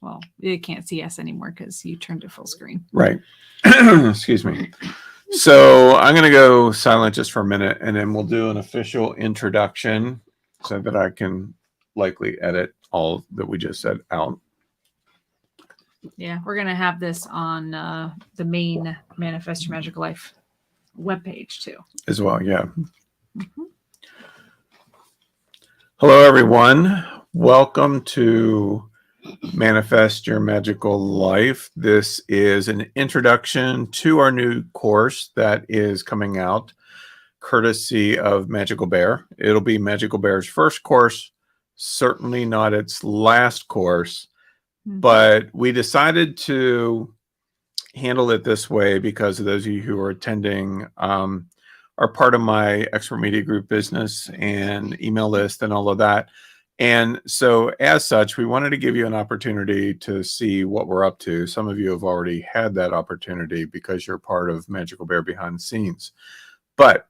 Well, you can't see us anymore because you turned it full screen. Right. Excuse me. So I'm going to go silent just for a minute, and then we'll do an official introduction so that I can likely edit all that we just said out. Yeah, we're going to have this on the main Manifest Your Magical Life webpage too. As well, yeah. Hello, everyone. Welcome to Manifest Your Magical Life. This is an introduction to our new course that is coming out courtesy of Magical Bear. It'll be Magical Bear's first course, certainly not its last course, but we decided to handle it this way because of those of you who are attending are part of my expert media group business and email list and all of that. And so as such, we wanted to give you an opportunity to see what we're up to. Some of you have already had that opportunity because you're part of Magical Bear behind the scenes. But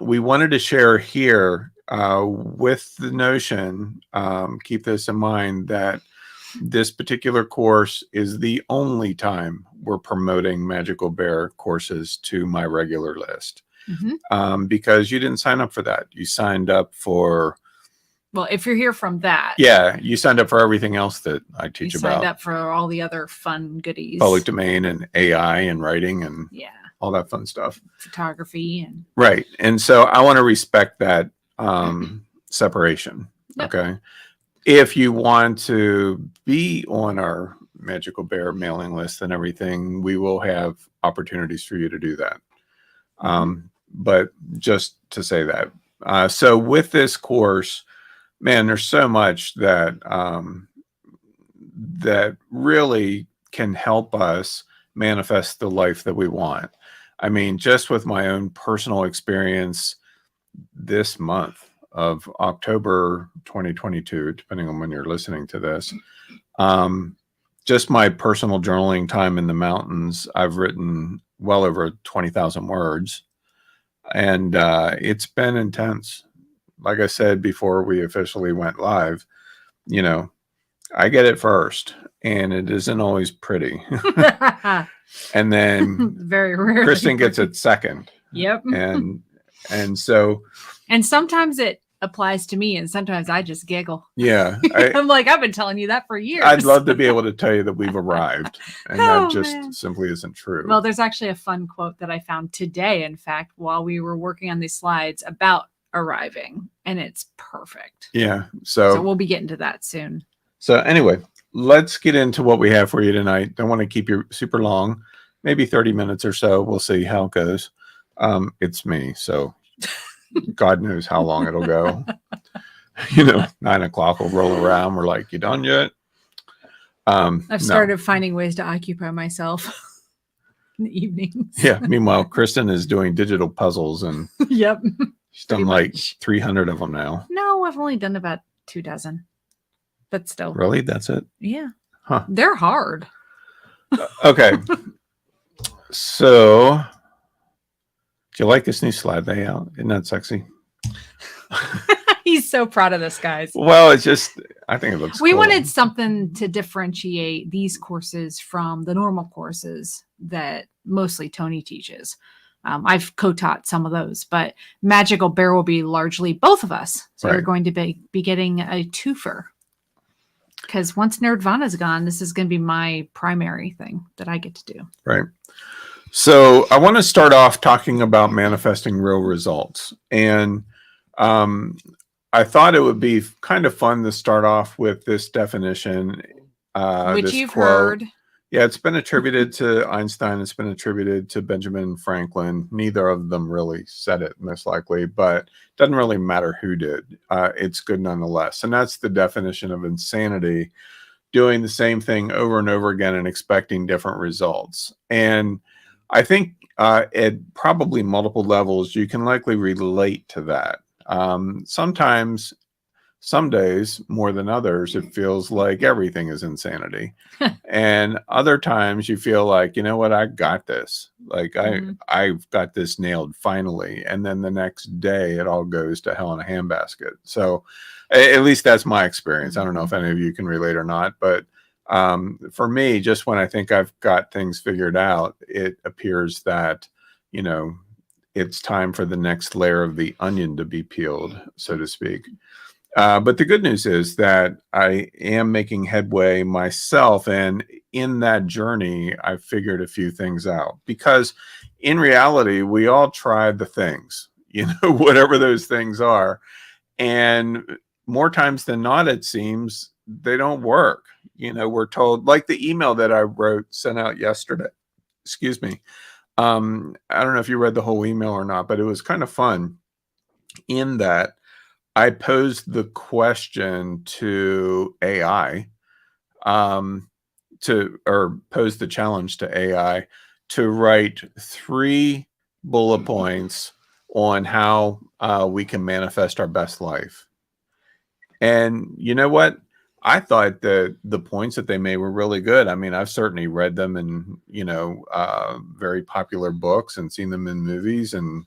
we wanted to share here with the notion, keep this in mind, that this particular course is the only time we're promoting Magical Bear courses to my regular list. Because you didn't sign up for that. You signed up for... Well, if you're here from that. Yeah, you signed up for everything else that I teach about. You signed up for all the other fun goodies. Public domain and AI and writing and all that fun stuff. Photography. And right. And so I want to respect that separation. Yep. Okay. If you want to be on our Magical Bear mailing list and everything, we will have opportunities for you to do that. But just to say that. So with this course, man, there's so much that that really can help us manifest the life that we want. I mean, just with my own personal experience this month of October 2022, depending on when you're listening to this, just my personal journaling time in the mountains, I've written well over 20,000 words, and it's been intense. Like I said before we officially went live, you know, I get it first, and it isn't always pretty. And then very rarely Kristen gets it second. Yep. And so. And sometimes it applies to me, and sometimes I just giggle. Yeah. I'm like, I've been telling you that for years. I'd love to be able to tell you that we've arrived, and that just simply isn't true. Well, there's actually a fun quote that I found today, in fact, while we were working on these slides about arriving, and it's perfect. Yeah. So we'll be getting to that soon. So anyway, let's get into what we have for you tonight. Don't want to keep you super long, maybe 30 minutes or so. We'll see how it goes. It's me, so God knows how long it'll go. 9 o'clock will roll around. We're like, you done yet? I've started finding ways to occupy myself in the evenings. Yeah. Meanwhile, Kristen is doing digital puzzles, and yep, she's done like 300 of them now. No, I've only done about 24, but still. Really? That's it? Yeah. Huh. They're hard. Okay. So, do you like this new slide layout? Isn't that sexy? He's so proud of this, guys. Well, it's just, I think it looks We cool. wanted something to differentiate these courses from the normal courses that mostly Tony teaches. I've co-taught some of those, but Magical Bear will be largely both of us. So Right. you're going to be getting a twofer. Because once Nerdvana's gone, this is going to be my primary thing that I get to do. Right. So I want to start off talking about manifesting real results. And I thought it would be kind of fun to start off with this definition. Which this you've quote. heard. Yeah, it's been attributed to Einstein. It's been attributed to Benjamin Franklin. Neither of them really said it, most likely, but it doesn't really matter who did. It's good nonetheless. And that's the definition of insanity, doing the same thing over and over again and expecting different results. And I think at probably multiple levels, you can likely relate to that. Sometimes, some days more than others, it feels like everything is insanity. And other times you feel like, you know what, I got this. Like I've got this nailed finally. And then the next day it all goes to hell in a handbasket. So at least that's my experience. I don't know if any of you can relate or not, but For me, just when I think I've got things figured out, it appears that, you know, it's time for the next layer of the onion to be peeled, so to speak. But the good news is that I am making headway myself. And in that journey, I figured a few things out because in reality, we all tried the things, whatever those things are. And more times than not, it seems they don't work. We're told, like the email that I sent out yesterday, excuse me. I don't know if you read the whole email or not, but it was kind of fun in that I posed the question to AI, or posed the challenge to AI to write 3 bullet points on how we can manifest our best life. And you know what? I thought that the points that they made were really good. I mean, I've certainly read them in, very popular books and seen them in movies and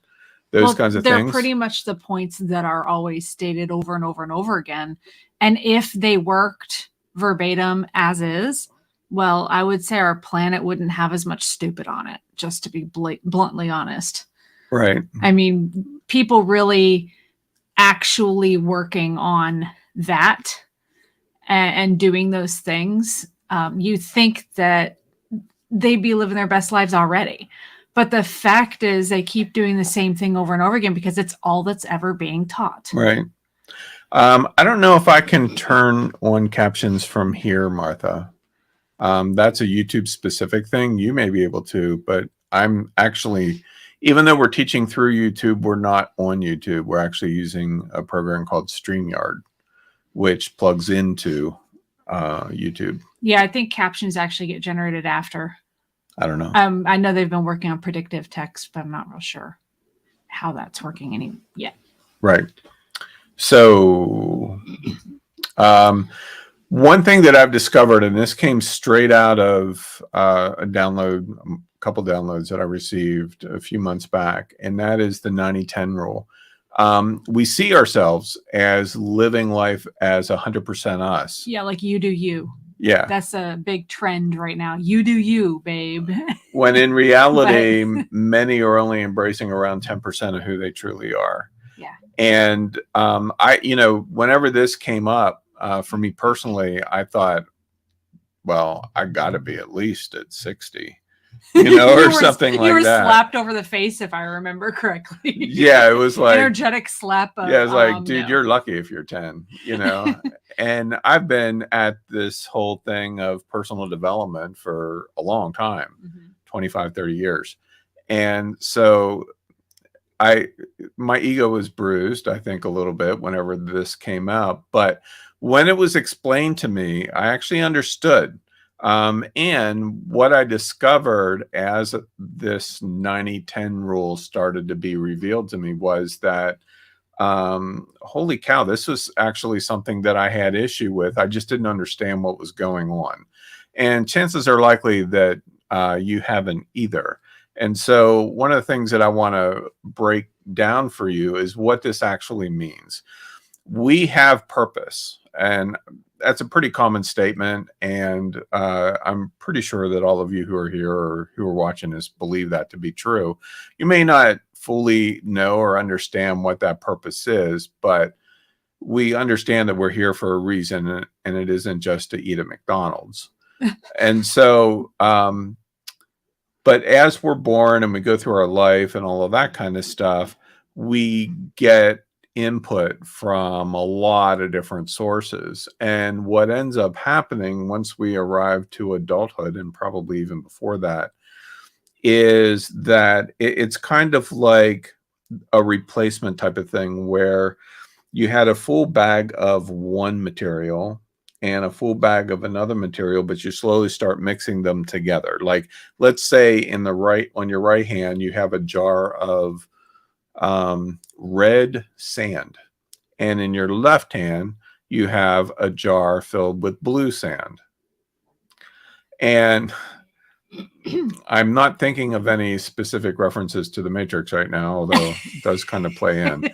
those kinds of they're things. pretty much the points that are always stated over and over and over again. And if they worked verbatim as is, well, I would say our planet wouldn't have as much stupid on it, just to be bluntly honest. Right. I mean, people really actually working on that and doing those things, you think that they'd be living their best lives already. But the fact is they keep doing the same thing over and over again because it's all that's ever being taught. Right. I don't know if I can turn on captions from here, Martha. That's a YouTube specific thing. You may be able to, but I'm actually, even though we're teaching through YouTube, we're not on YouTube. We're actually using a program called StreamYard, which plugs into YouTube. Yeah, I think captions actually get generated after. I don't know. I know they've been working on predictive text, but I'm not real sure how that's working yet. Right. So one thing that I've discovered, and this came straight out of a couple downloads that I received a few months back, and that is the 90-10 rule. We see ourselves as living life as 100% us. Yeah, like you do you. Yeah. That's a big trend right now. You do you, babe. When in reality, many are only embracing around 10% of who they truly are. Yeah. And whenever this came up, for me personally, I thought, well, I got to be at least at 60, or something like that. You were slapped over the face, if I remember correctly. Yeah, it was like energetic slap. Yeah, it was like, dude, you're lucky if you're 10, And I've been at this whole thing of personal development for a long time, 25, 30 years. And so my ego was bruised, I think, a little bit whenever this came out. But when it was explained to me, I actually understood. And what I discovered as this 90-10 rule started to be revealed to me was that, holy cow, this was actually something that I had issue with. I just didn't understand what was going on. And chances are likely that you haven't either. And so one of the things that I want to break down for you is what this actually means. We have purpose, and that's a pretty common statement. And I'm pretty sure that all of you who are here or who are watching this believe that to be true. You may not fully know or understand what that purpose is, but we understand that we're here for a reason, and it isn't just to eat at McDonald's. And so, but as we're born and we go through our life and all of that kind of stuff, we get input from a lot of different sources. And what ends up happening once we arrive to adulthood, and probably even before that, is that it's kind of like a replacement type of thing where you had a full bag of one material and a full bag of another material, but you slowly start mixing them together. Like, let's say on your right hand, you have a jar of red sand, and in your left hand, you have a jar filled with blue sand. And I'm not thinking of any specific references to the Matrix right now, although it does kind of play in.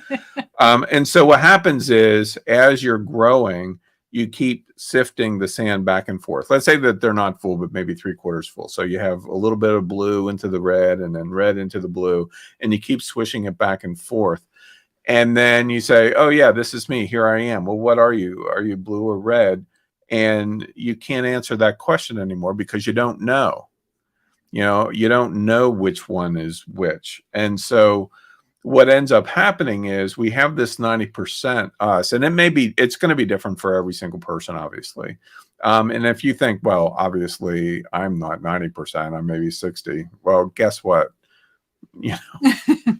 And so what happens is, as you're growing, you keep sifting the sand back and forth. Let's say that they're not full, but maybe 3/4 full. So you have a little bit of blue into the red and then red into the blue, and you keep swishing it back and forth. And then you say, oh yeah, this is me. Here I am. Well, what are you? Are you blue or red? And you can't answer that question anymore because you don't know. You don't know which one is which. And so what ends up happening is we have this 90% us, and it's going to be different for every single person, obviously. And if you think, well, obviously I'm not 90%, I'm maybe 60. Well, guess what? You know,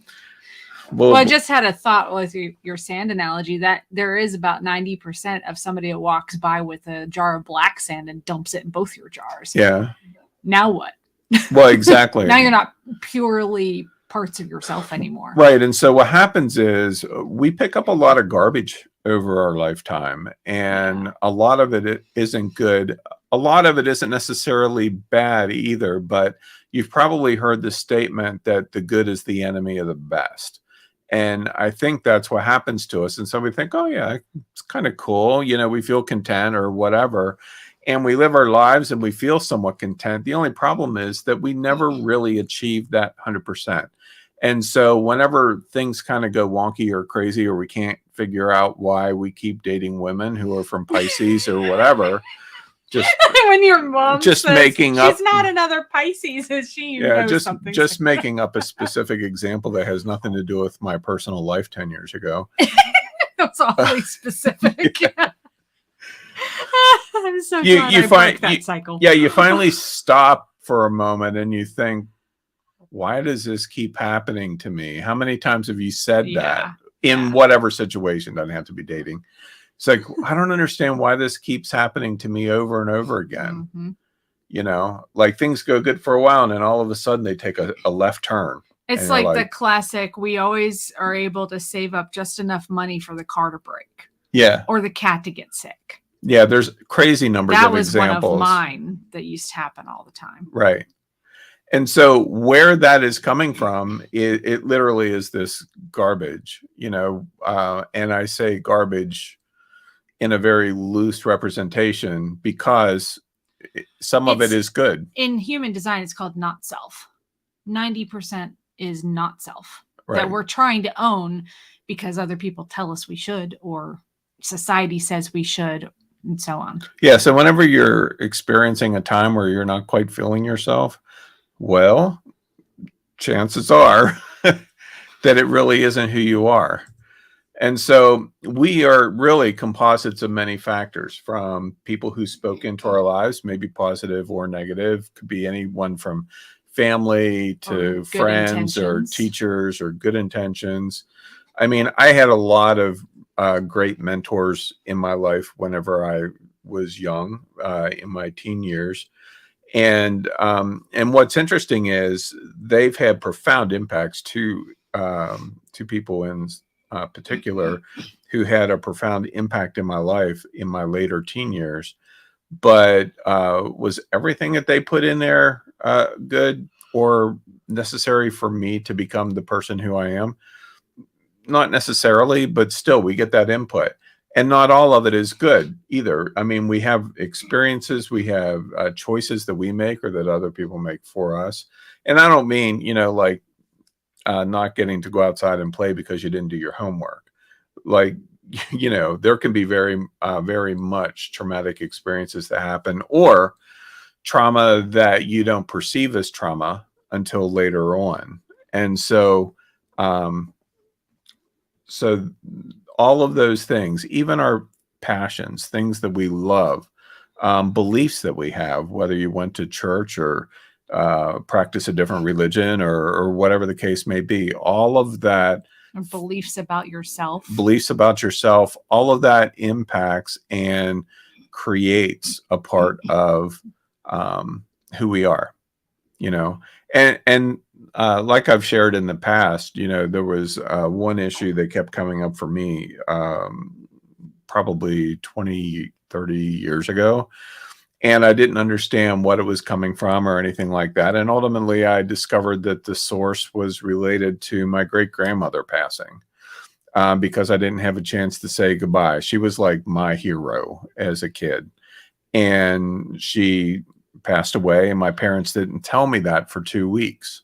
well, I just had a thought with your sand analogy that there is about 90% of somebody that walks by with a jar of black sand and dumps it in both your jars. Yeah. Now what? Well, exactly. Now you're not purely parts of yourself anymore. Right. And so what happens is we pick up a lot of garbage over our lifetime, and a lot of it isn't good. A lot of it isn't necessarily bad either, but you've probably heard the statement that the good is the enemy of the best. And I think that's what happens to us. And so we think, oh yeah, it's kind of cool. We feel content or whatever. And we live our lives and we feel somewhat content. The only problem is that we never really achieve that 100%. And so whenever things kind of go wonky or crazy, or we can't figure out why we keep dating women who are from Pisces or whatever, just when your mom just says, making up, she's not another Pisces, is she? Just making up a specific example that has nothing to do with my personal life 10 years ago. That's awfully specific. Yeah. I'm so glad I broke that cycle. Yeah, you finally stop for a moment and you think, why does this keep happening to me? How many times have you said that in whatever situation? Doesn't have to be dating. It's like, I don't understand why this keeps happening to me over and over again. Mm-hmm. Like things go good for a while and then all of a sudden they take a left turn. It's like the classic, we always are able to save up just enough money for the car to break. Yeah. Or the cat to get sick. Yeah, there's crazy numbers of examples. That was one of mine that used to happen all the time. Right. And so where that is coming from, it literally is this garbage, and I say garbage in a very loose representation because some of it is good. In human design, it's called not self. 90% is not self that we're trying to own because other people tell us we should, or society says we should, and so on. Yeah. So whenever you're experiencing a time where you're not quite feeling yourself, well, chances are that it really isn't who you are. And so we are really composites of many factors, from people who spoke into our lives, maybe positive or negative. Could be anyone from family to friends or teachers or good intentions. I mean, I had a lot of great mentors in my life whenever I was young, in my teen years. And what's interesting is they've had profound impacts to people in particular who had a profound impact in my life in my later teen years. But was everything that they put in there good or necessary for me to become the person who I am? Not necessarily, but still we get that input. And not all of it is good either. I mean, we have experiences, we have choices that we make or that other people make for us. And I don't mean, like not getting to go outside and play because you didn't do your homework. Like, there can be very, very much traumatic experiences that happen, or trauma that you don't perceive as trauma until later on. And so, all of those things, even our passions, things that we love, beliefs that we have, whether you went to church or practice a different religion or whatever the case may be, all of that, beliefs about yourself, all of that impacts and creates a part of who we are, and like I've shared in the past, there was one issue that kept coming up for me probably 20, 30 years ago. And I didn't understand what it was coming from or anything like that. And ultimately, I discovered that the source was related to my great-grandmother passing. because I didn't have a chance to say goodbye. She was like my hero as a kid. And she passed away, and my parents didn't tell me that for 2 weeks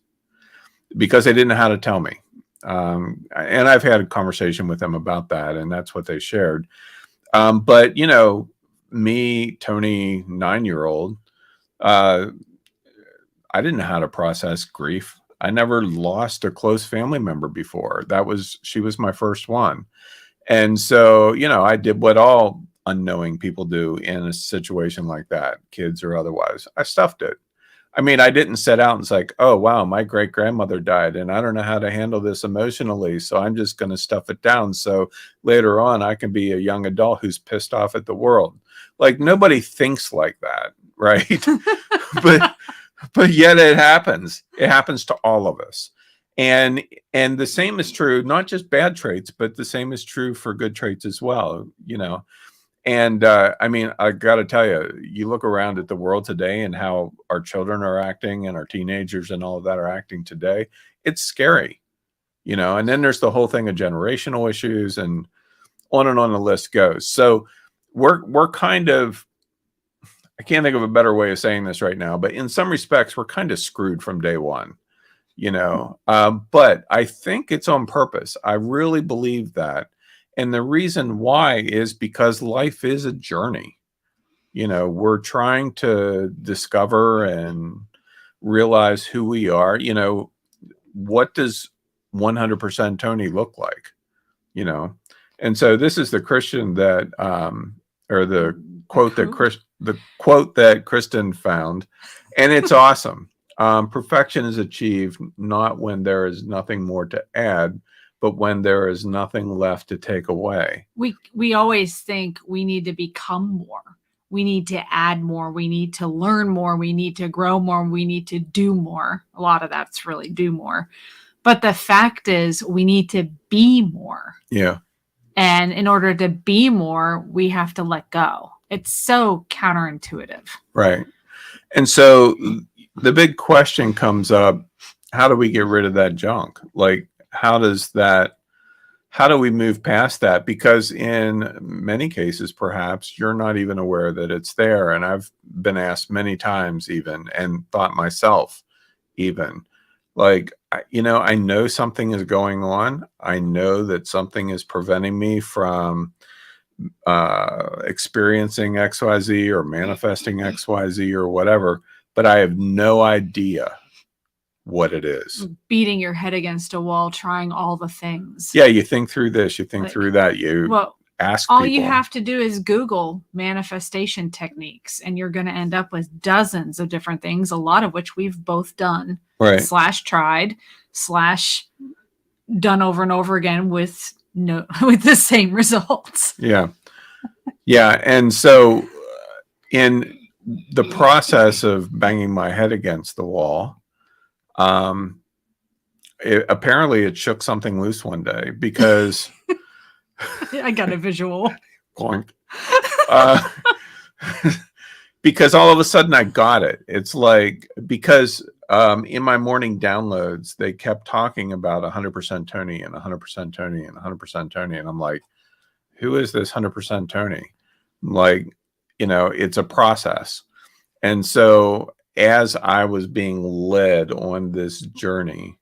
because they didn't know how to tell me. And I've had a conversation with them about that, and that's what they shared. But, you know, me, Tony, 9-year-old, uh, I didn't know how to process grief. I never lost a close family member before. She was my first one. And so, you know, I did what all unknowing people do in a situation like that, kids or otherwise. I stuffed it. I mean, I didn't set out and it's like, oh, wow, my great grandmother died and I don't know how to handle this emotionally. So I'm just going to stuff it down. So later on, I can be a young adult who's pissed off at the world. Like nobody thinks like that. Right. but, but yet it happens. It happens to all of us. And the same is true, not just bad traits, but the same is true for good traits as well, you know. And I mean, I got to tell you, you look around at the world today and how our children are acting and our teenagers and all of that are acting today. It's scary, you know. And then there's the whole thing of generational issues and on the list goes. So we're kind of, I can't think of a better way of saying this right now, but in some respects, we're kind of screwed from day one. You know, but I think it's on purpose. I really believe that. And the reason why is because life is a journey. You know, we're trying to discover and realize who we are. You know, what does 100% Tony look like? You know, and so this is the Christian that, or the quote that Kristen found, and it's awesome. Perfection is achieved not when there is nothing more to add, but when there is nothing left to take away. We always think we need to become more. We need to add more. We need to learn more. We need to grow more. We need to do more. A lot of that's really do more. But the fact is we need to be more. Yeah. And in order to be more, we have to let go. It's so counterintuitive. Right. And so the big question comes up, how do we get rid of that junk? Like, how do we move past that? Because in many cases, perhaps you're not even aware that it's there. And I've been asked many times even, and thought myself even, like, you know, I know something is going on. I know that something is preventing me from experiencing XYZ or manifesting XYZ or whatever, but I have no idea what it is. Beating your head against a wall, trying all the things. Yeah, you think through this, you think through that, ask all people. You have to do is Google manifestation techniques, and you're going to end up with dozens of different things, a lot of which we've both done, right? / tried / done over and over again with the same results. Yeah. Yeah. And so in the process of banging my head against the wall, apparently it shook something loose one day because I got a visual. Because all of a sudden I got it. It's like, because in my morning downloads, they kept talking about 100% Tony and 100% Tony and 100% Tony. And I'm like, who is this 100% Tony? Like, you know, it's a process. And so as I was being led on this journey,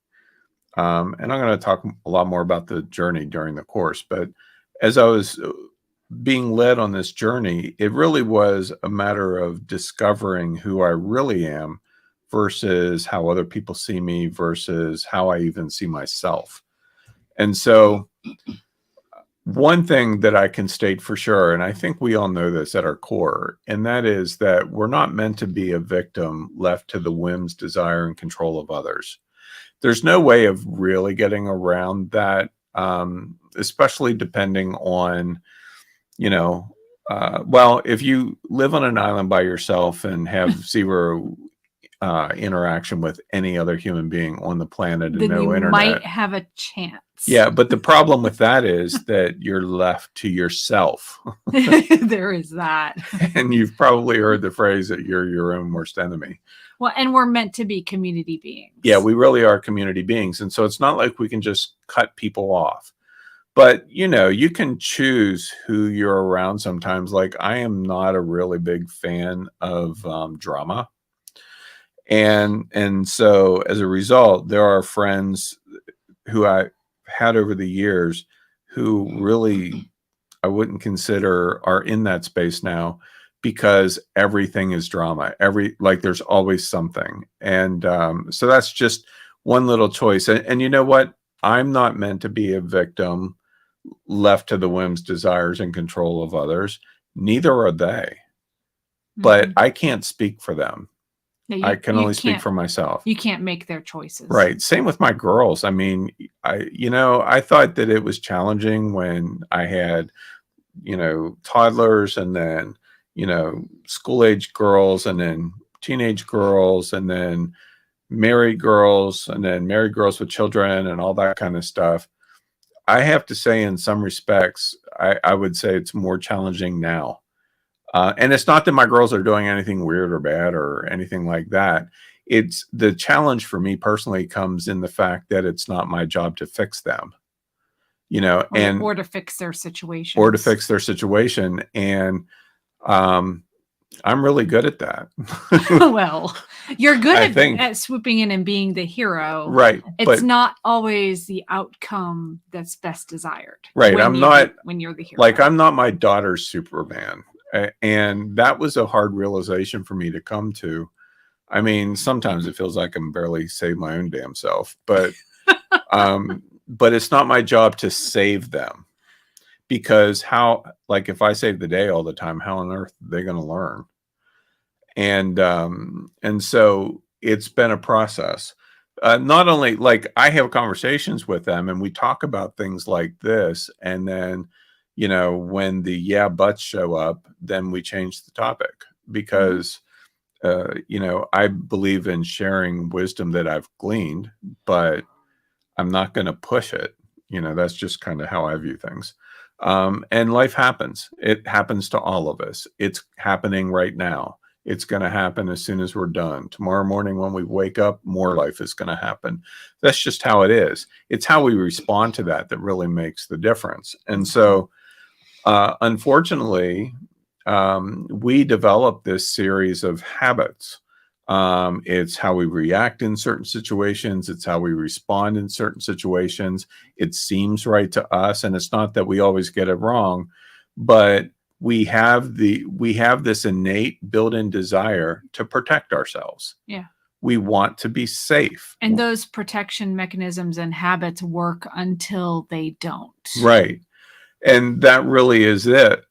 and I'm going to talk a lot more about the journey during the course, but as I was being led on this journey, it really was a matter of discovering who I really am versus how other people see me versus how I even see myself. And so one thing that I can state for sure, and I think we all know this at our core, and that is that we're not meant to be a victim left to the whims, desire, and control of others. There's no way of really getting around that, especially depending on, you know, well, if you live on an island by yourself and have zero interaction with any other human being on the planet and then no you internet, might have a chance. Yeah, but the problem with that is that you're left to yourself. There is that. And you've probably heard the phrase that you're your own worst enemy. Well, and we're meant to be community beings. Yeah, we really are community beings. And so it's not like we can just cut people off. But, you can choose who you're around sometimes. Like, I am not a really big fan of drama. And so as a result, there are friends who I had over the years who really I wouldn't consider are in that space now because everything is drama. Like there's always something. And so that's just one little choice. And you know what? I'm not meant to be a victim left to the whims, desires, and control of others. Neither are they. But I can't speak for them. Yeah, I can only speak for myself. You can't make their choices. Right. Same with my girls. I mean, I thought that it was challenging when I had, toddlers and then, school age girls and then teenage girls and then married girls and then married girls with children and all that kind of stuff. I have to say, in some respects, I would say it's more challenging now. And it's not that my girls are doing anything weird or bad or anything like that. It's the challenge for me personally comes in the fact that it's not my job to fix them, and or to fix their situation. And I'm really good at that. Well, you're good at swooping in and being the hero. Right. It's not always the outcome that's best desired. Right. When you're the hero. Like, I'm not my daughter's Superman. And that was a hard realization for me to come to. I mean, sometimes it feels like I'm barely save my own damn self, but it's not my job to save them, because if I save the day all the time, how on earth are they going to learn? And so it's been a process. Not only like I have conversations with them and we talk about things like this, and then when the buts show up, then we change the topic because, I believe in sharing wisdom that I've gleaned, but I'm not going to push it. That's just kind of how I view things. And life happens. It happens to all of us. It's happening right now. It's going to happen as soon as we're done. Tomorrow morning when we wake up, more life is going to happen. That's just how it is. It's how we respond to that really makes the difference. And so, unfortunately, we develop this series of habits. It's how we react in certain situations. It's how we respond in certain situations. It seems right to us. And it's not that we always get it wrong, but we have this innate built-in desire to protect ourselves. Yeah. We want to be safe. And those protection mechanisms and habits work until they don't. Right. And that really is it.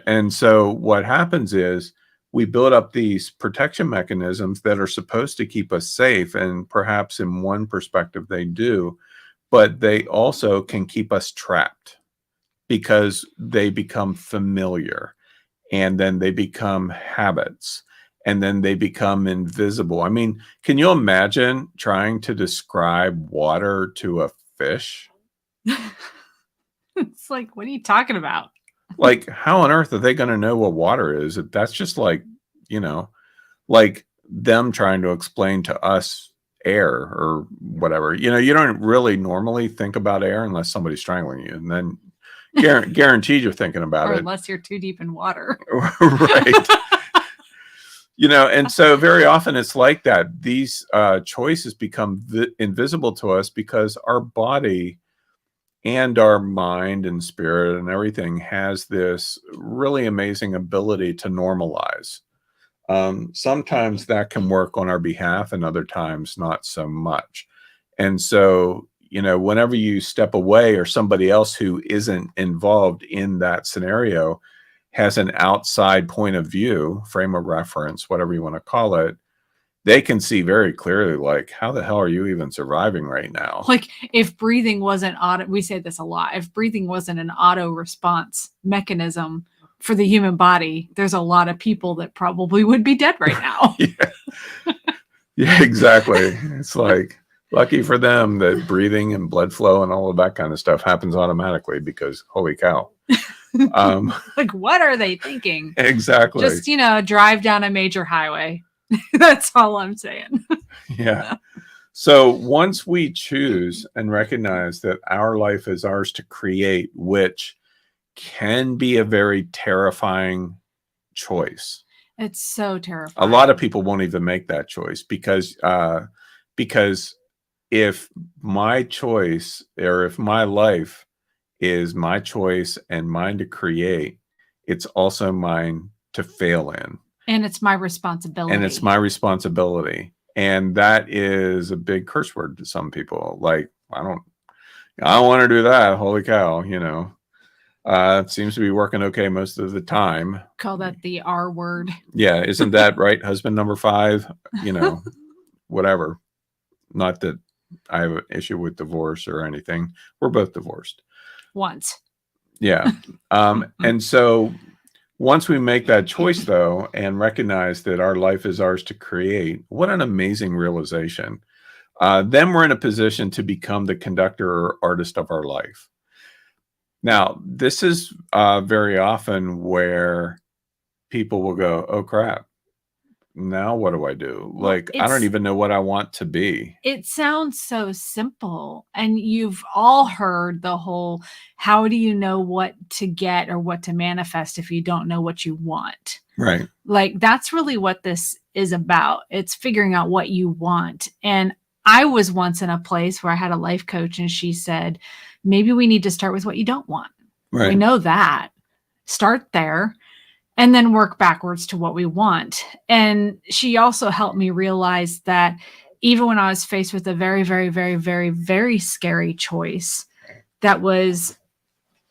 And so what happens is we build up these protection mechanisms that are supposed to keep us safe. And perhaps in one perspective they do, but they also can keep us trapped because they become familiar, and then they become habits, and then they become invisible. I mean, can you imagine trying to describe water to a fish? It's like, what are you talking about? Like, how on earth are they going to know what water is? That's just like, like them trying to explain to us air or whatever. You don't really normally think about air unless somebody's strangling you, and then guaranteed you're thinking about or it. Unless you're too deep in water. Right. And so very often it's like that. These choices become invisible to us because our body and our mind and spirit and everything has this really amazing ability to normalize. Sometimes that can work on our behalf and other times not so much. And so, whenever you step away or somebody else who isn't involved in that scenario has an outside point of view, frame of reference, whatever you want to call it, they can see very clearly, like, how the hell are you even surviving right now? Like, if breathing wasn't we say this a lot, if breathing wasn't an auto response mechanism for the human body, there's a lot of people that probably would be dead right now. Yeah, exactly. It's like, lucky for them that breathing and blood flow and all of that kind of stuff happens automatically, because holy cow. Like, what are they thinking? Exactly. Just, drive down a major highway. That's all I'm saying. Yeah. So once we choose and recognize that our life is ours to create, which can be a very terrifying choice. It's so A lot of terrifying. people won't even make that choice because if my choice or if my life is my choice and mine to create, it's also mine to fail in. And it's my And responsibility. it's my responsibility. And that is a big curse word to some people. Like, I don't want to do that. Holy cow, it seems to be working okay most of the time. Call that the R word. Yeah, isn't that right? Husband number 5, whatever. Not that I have an issue with divorce or anything. We're both divorced. Once. Yeah. And so once we make that choice, though, and recognize that our life is ours to create, what an amazing realization. Then we're in a position to become the conductor or artist of our life. Now, this is very often where people will go, oh, crap. Now what do I do? Well, Like, I don't even know what I want to be. It sounds so simple. And you've all heard the whole, how do you know what to get or what to manifest if you don't know what you want? Right. Like, that's really what this is about. It's figuring out what you want. And I was once in a place where I had a life coach and she said, maybe we need to start with what you don't want. Right. We know that. Start there. And then work backwards to what we want. And she also helped me realize that even when I was faced with a very, very, very, very, very scary choice, it was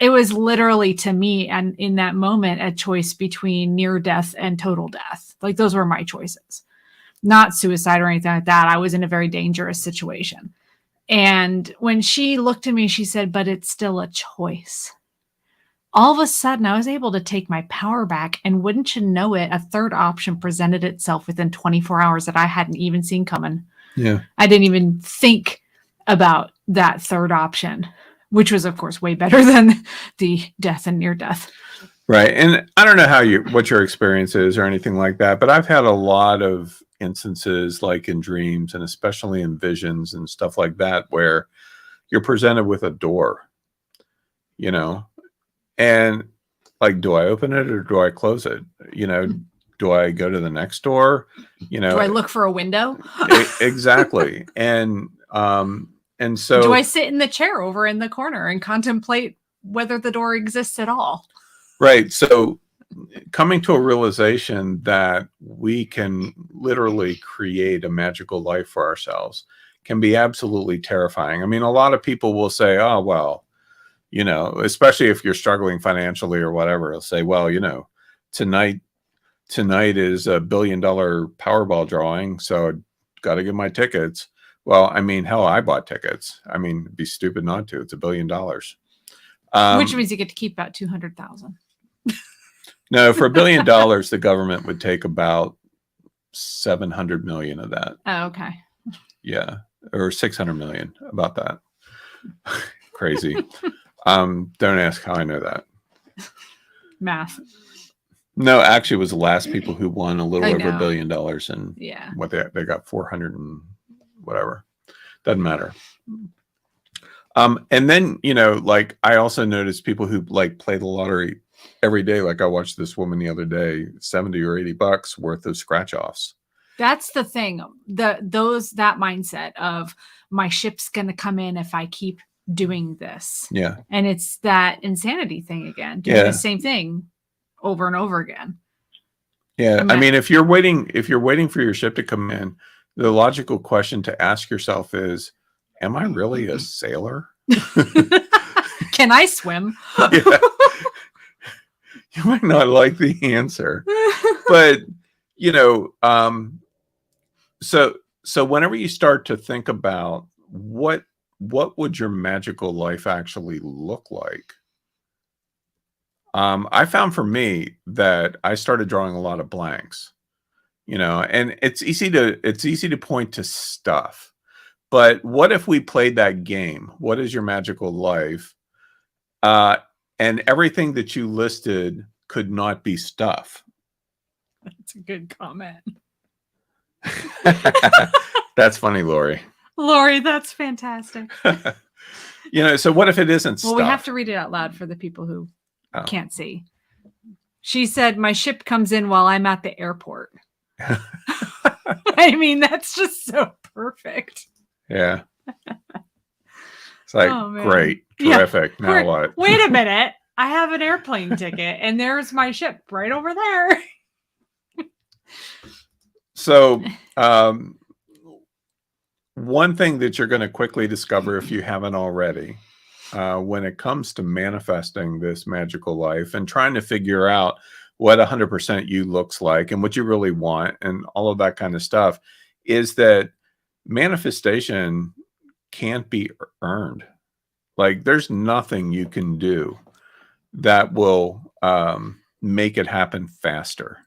literally to me, and in that moment, a choice between near death and total death. Like, those were my choices, not suicide or anything like that. I was in a very dangerous situation. And when she looked at me, she said, but it's still a choice. All of a sudden, I was able to take my power back, and wouldn't you know it, a third option presented itself within 24 hours that I hadn't even seen coming. Yeah. I didn't even think about that third option, which was, of course, way better than the death and near death. Right. And I don't know what your experience is or anything like that, but I've had a lot of instances, like in dreams and especially in visions and stuff like that, where you're presented with a door, and like, do I open it or do I close it? Do I go to the next door? Do I look for a window? Exactly. And so do I sit in the chair over in the corner and contemplate whether the door exists at all? Right. So coming to a realization that we can literally create a magical life for ourselves can be absolutely terrifying. I mean, a lot of people will say, oh, well, especially if you're struggling financially or whatever, they'll say, well, tonight is $1 billion Powerball drawing, so I got to get my tickets. Well, I mean, hell, I bought tickets. I mean, it'd be stupid not to. It's $1 billion. Which means you get to keep about 200,000. No, for $1 billion, the government would take about 700 million of that. Oh, okay. Yeah, or 600 million, about that. Crazy. Don't ask how I know that. Math. No, actually, it was the last people who won a little over $1 billion, and what they got 400 and whatever. Doesn't matter. And then like, I also noticed people who like play the lottery every day. Like, I watched this woman the other day, $70 or $80 worth of scratch offs. That's the thing. That mindset of my ship's gonna come in if I keep doing this. Yeah. And it's that insanity thing again, doing the same thing over and over again. Yeah. I mean, if you're waiting for your ship to come in, the logical question to ask yourself is, am I really a sailor? Can I swim? Yeah. You might not like the answer, but so whenever you start to think about what would your magical life actually look like, I found for me that I started drawing a lot of blanks, and it's easy to point to stuff, but what if we played that game? What is your magical life? And everything that you listed could not be stuff. That's a good comment. That's funny, Lori. Lori, that's fantastic. So what if it isn't Well, stuff? we have to read it out loud for the people who Oh. can't see. She said, my ship comes in while I'm at the airport. I mean, that's just so perfect. Yeah. It's like, great, terrific. Yeah. Now what? Wait a minute. I have an airplane ticket and there's my ship right over there. So, one thing that you're going to quickly discover if you haven't already, when it comes to manifesting this magical life and trying to figure out what 100% you looks like and what you really want and all of that kind of stuff, is that manifestation can't be earned. Like, there's nothing you can do that will make it happen faster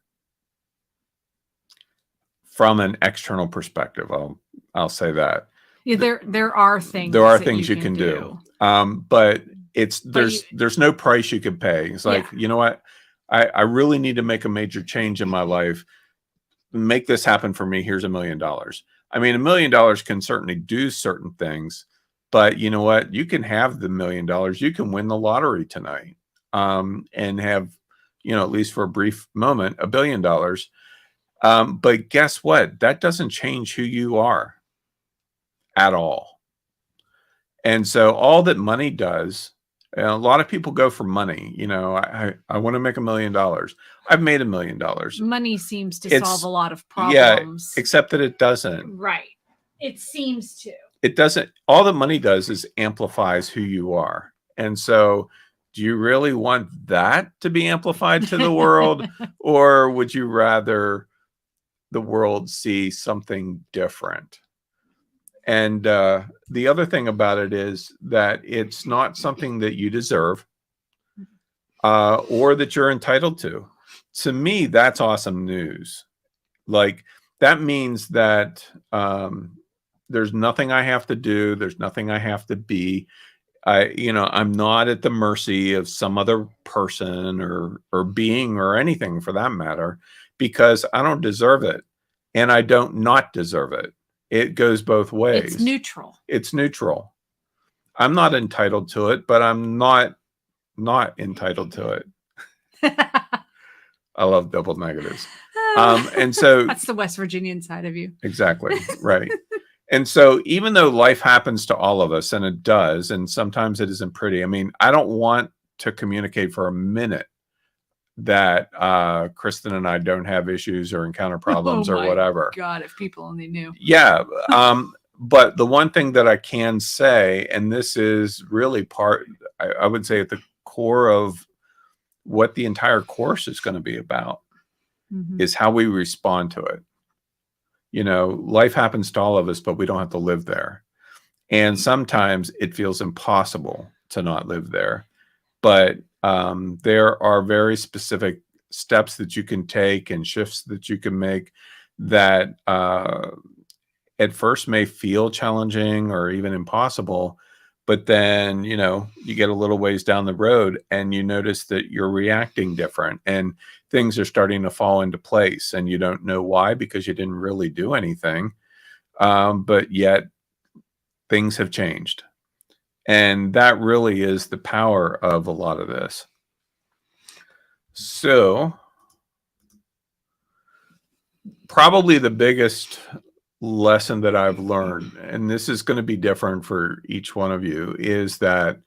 from an external perspective. I'll say that. Yeah, there are things. There are things you can do. But there's no price you can pay. It's like, you know what? I really need to make a major change in my life. Make this happen for me. Here's $1 million. I mean, $1 million can certainly do certain things, but you know what? You can have the $1 million. You can win the lottery tonight, and have, at least for a brief moment, $1 billion. But guess what? That doesn't change who you are at all. And so all that money does, and a lot of people go for money. I want to make $1 million. I've made $1 million. Money seems to solve a lot of problems. Yeah, except that it doesn't. Right. It seems to. It doesn't. All that money does is amplifies who you are. And so, do you really want that to be amplified to the world? Or would you rather the world see something different? And the other thing about it is that it's not something that you deserve or that you're entitled to. To me, that's awesome news. Like, that means that there's nothing I have to do. There's nothing I have to be. I'm not at the mercy of some other person or being or anything for that matter, because I don't deserve it. And I don't not deserve it. It goes both ways. It's neutral. It's neutral. I'm not entitled to it, but I'm not entitled to it. I love double negatives. And so that's the West Virginian side of you. Exactly. Right. And so even though life happens to all of us, and it does, and sometimes it isn't pretty. I mean, I don't want to communicate for a minute that Kristen and I don't have issues or encounter problems or whatever. God, if people only knew. Yeah. But the one thing that I can say, and this is really I would say at the core of what the entire course is going to be about, is how we respond to it. Life happens to all of us, but we don't have to live there. And sometimes it feels impossible to not live there. But there are very specific steps that you can take and shifts that you can make that at first may feel challenging or even impossible. But then, you get a little ways down the road and you notice that you're reacting different and things are starting to fall into place, and you don't know why, because you didn't really do anything. But yet things have changed. And that really is the power of a lot of this. So probably the biggest lesson that I've learned, and this is going to be different for each one of you, is that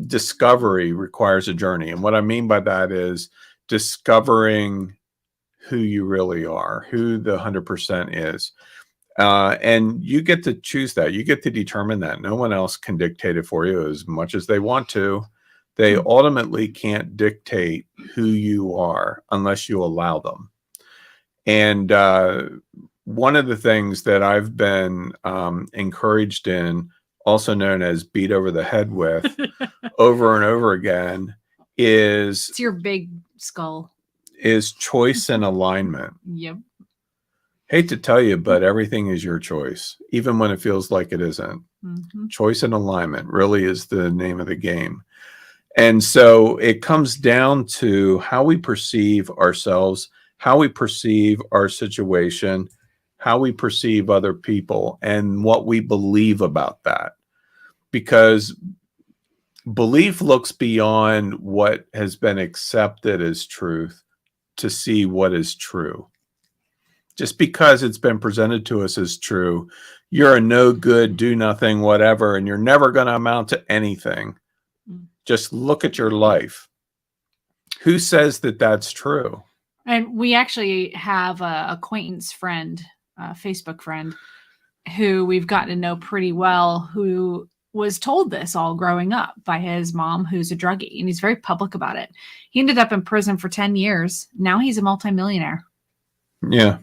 discovery requires a journey. And what I mean by that is discovering who you really are, who the 100% is. And you get to choose that. You get to determine that. No one else can dictate it for you as much as they want to. They ultimately can't dictate who you are unless you allow them. And one of the things that I've been encouraged in, also known as beat over the head with over and over again, is it's your big skull, is choice and alignment. Yep. Hate to tell you, but everything is your choice, even when it feels like it isn't. Choice and alignment really is the name of the game. And so it comes down to how we perceive ourselves, how we perceive our situation, how we perceive other people, and what we believe about that. Because belief looks beyond what has been accepted as truth to see what is true. Just because it's been presented to us as true, you're a no good, do nothing, whatever, and you're never going to amount to anything. Just look at your life. Who says that that's true? And we actually have a acquaintance friend, a Facebook friend, who we've gotten to know pretty well, who was told this all growing up by his mom, who's a druggie, and he's very public about it. He ended up in prison for 10 years. Now he's a multimillionaire. Yeah.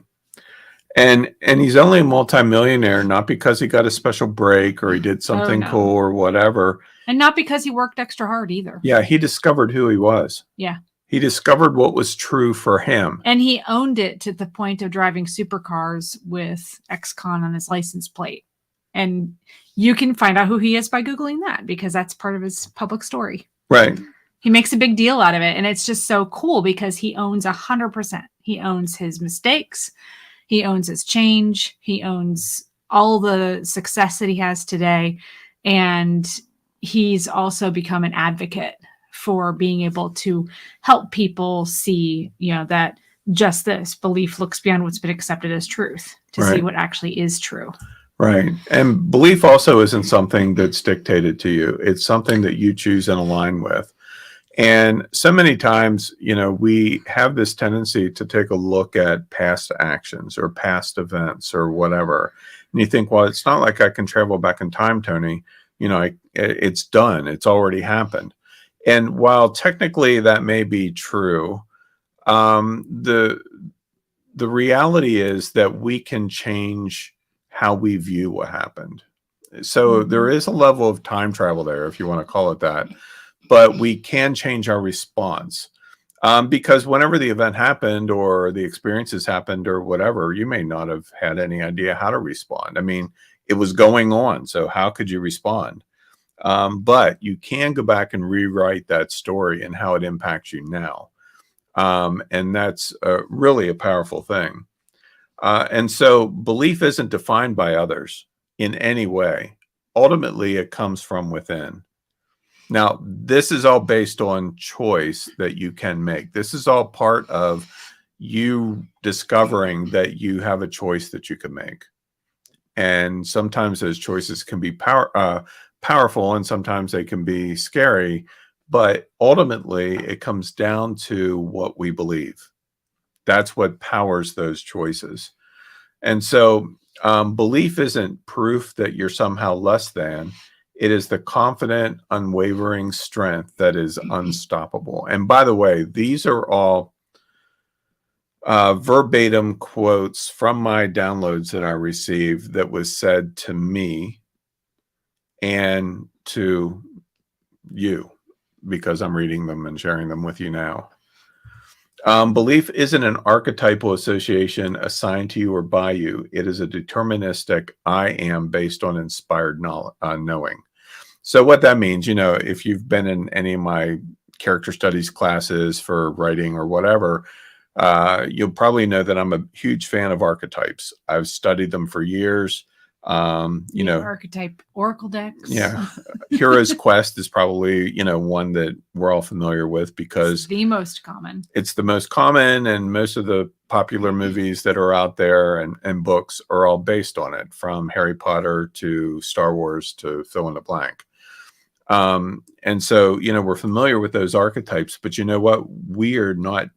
And he's only a multimillionaire, not because he got a special break or he did something cool or whatever. And not because he worked extra hard either. Yeah, he discovered who he was. Yeah. He discovered what was true for him. And he owned it to the point of driving supercars with ex-con on his license plate. And you can find out who he is by Googling that, because that's part of his public story. Right. He makes a big deal out of it. And it's just so cool because he owns 100%. He owns his mistakes. He owns his change. He owns all the success that he has today. And he's also become an advocate for being able to help people see, that just this belief looks beyond what's been accepted as truth to see what actually is true. Right. And belief also isn't something that's dictated to you. It's something that you choose and align with. And so many times, we have this tendency to take a look at past actions or past events or whatever. And you think, well, it's not like I can travel back in time, Tony. It's done. It's already happened. And while technically that may be true, the reality is that we can change how we view what happened. So there is a level of time travel there, if you want to call it that, but we can change our response. Because whenever the event happened or the experiences happened or whatever, you may not have had any idea how to respond. I mean, it was going on. So how could you respond? But you can go back and rewrite that story and how it impacts you now. And that's really a powerful thing. And so belief isn't defined by others in any way. Ultimately, it comes from within. Now, this is all based on choice that you can make. This is all part of you discovering that you have a choice that you can make. And sometimes those choices can be powerful, and sometimes they can be scary, but ultimately it comes down to what we believe. That's what powers those choices. And so belief isn't proof that you're somehow less than. It is the confident, unwavering strength that is unstoppable. And by the way, these are all verbatim quotes from my downloads that I received that was said to me and to you, because I'm reading them and sharing them with you now. Belief isn't an archetypal association assigned to you or by you. It is a deterministic I am based on inspired knowing. So what that means, if you've been in any of my character studies classes for writing or whatever, you'll probably know that I'm a huge fan of archetypes. I've studied them for years. Archetype oracle decks. Yeah. Hero's Quest is probably, one that we're all familiar with because it's the most common. It's the most common, and most of the popular movies that are out there and books are all based on it, from Harry Potter to Star Wars to fill in the blank. And so, we're familiar with those archetypes, but you know what? We are not,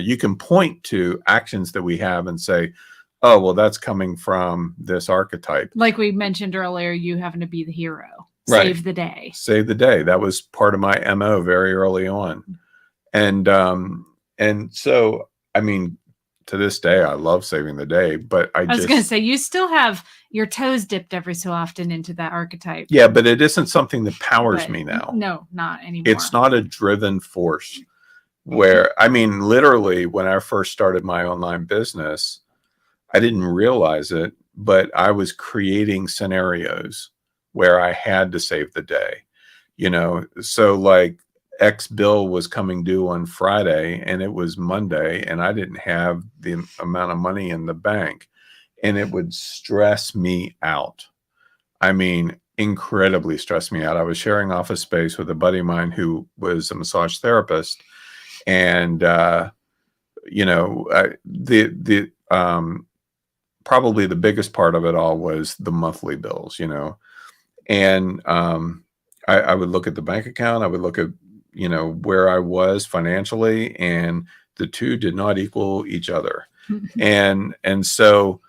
you can point to actions that we have and say, oh, well, that's coming from this archetype. Like we mentioned earlier, you happen to be the hero. Right. Save the day. Save the day. That was part of my MO very early on. And so, I mean, to this day, I love saving the day, but I was going to say, you still have your toes dipped every so often into that archetype. Yeah, but it isn't something that powers me now. No, not anymore. It's not a driven force where, I mean, literally, when I first started my online business, I didn't realize it, but I was creating scenarios where I had to save the day, so like X bill was coming due on Friday and it was Monday and I didn't have the amount of money in the bank. and it would stress me out. I mean, incredibly stress me out. I was sharing office space with a buddy of mine who was a massage therapist, and probably the biggest part of it all was the monthly bills, and I would look at the bank account, I would look at where I was financially, and the two did not equal each other, and so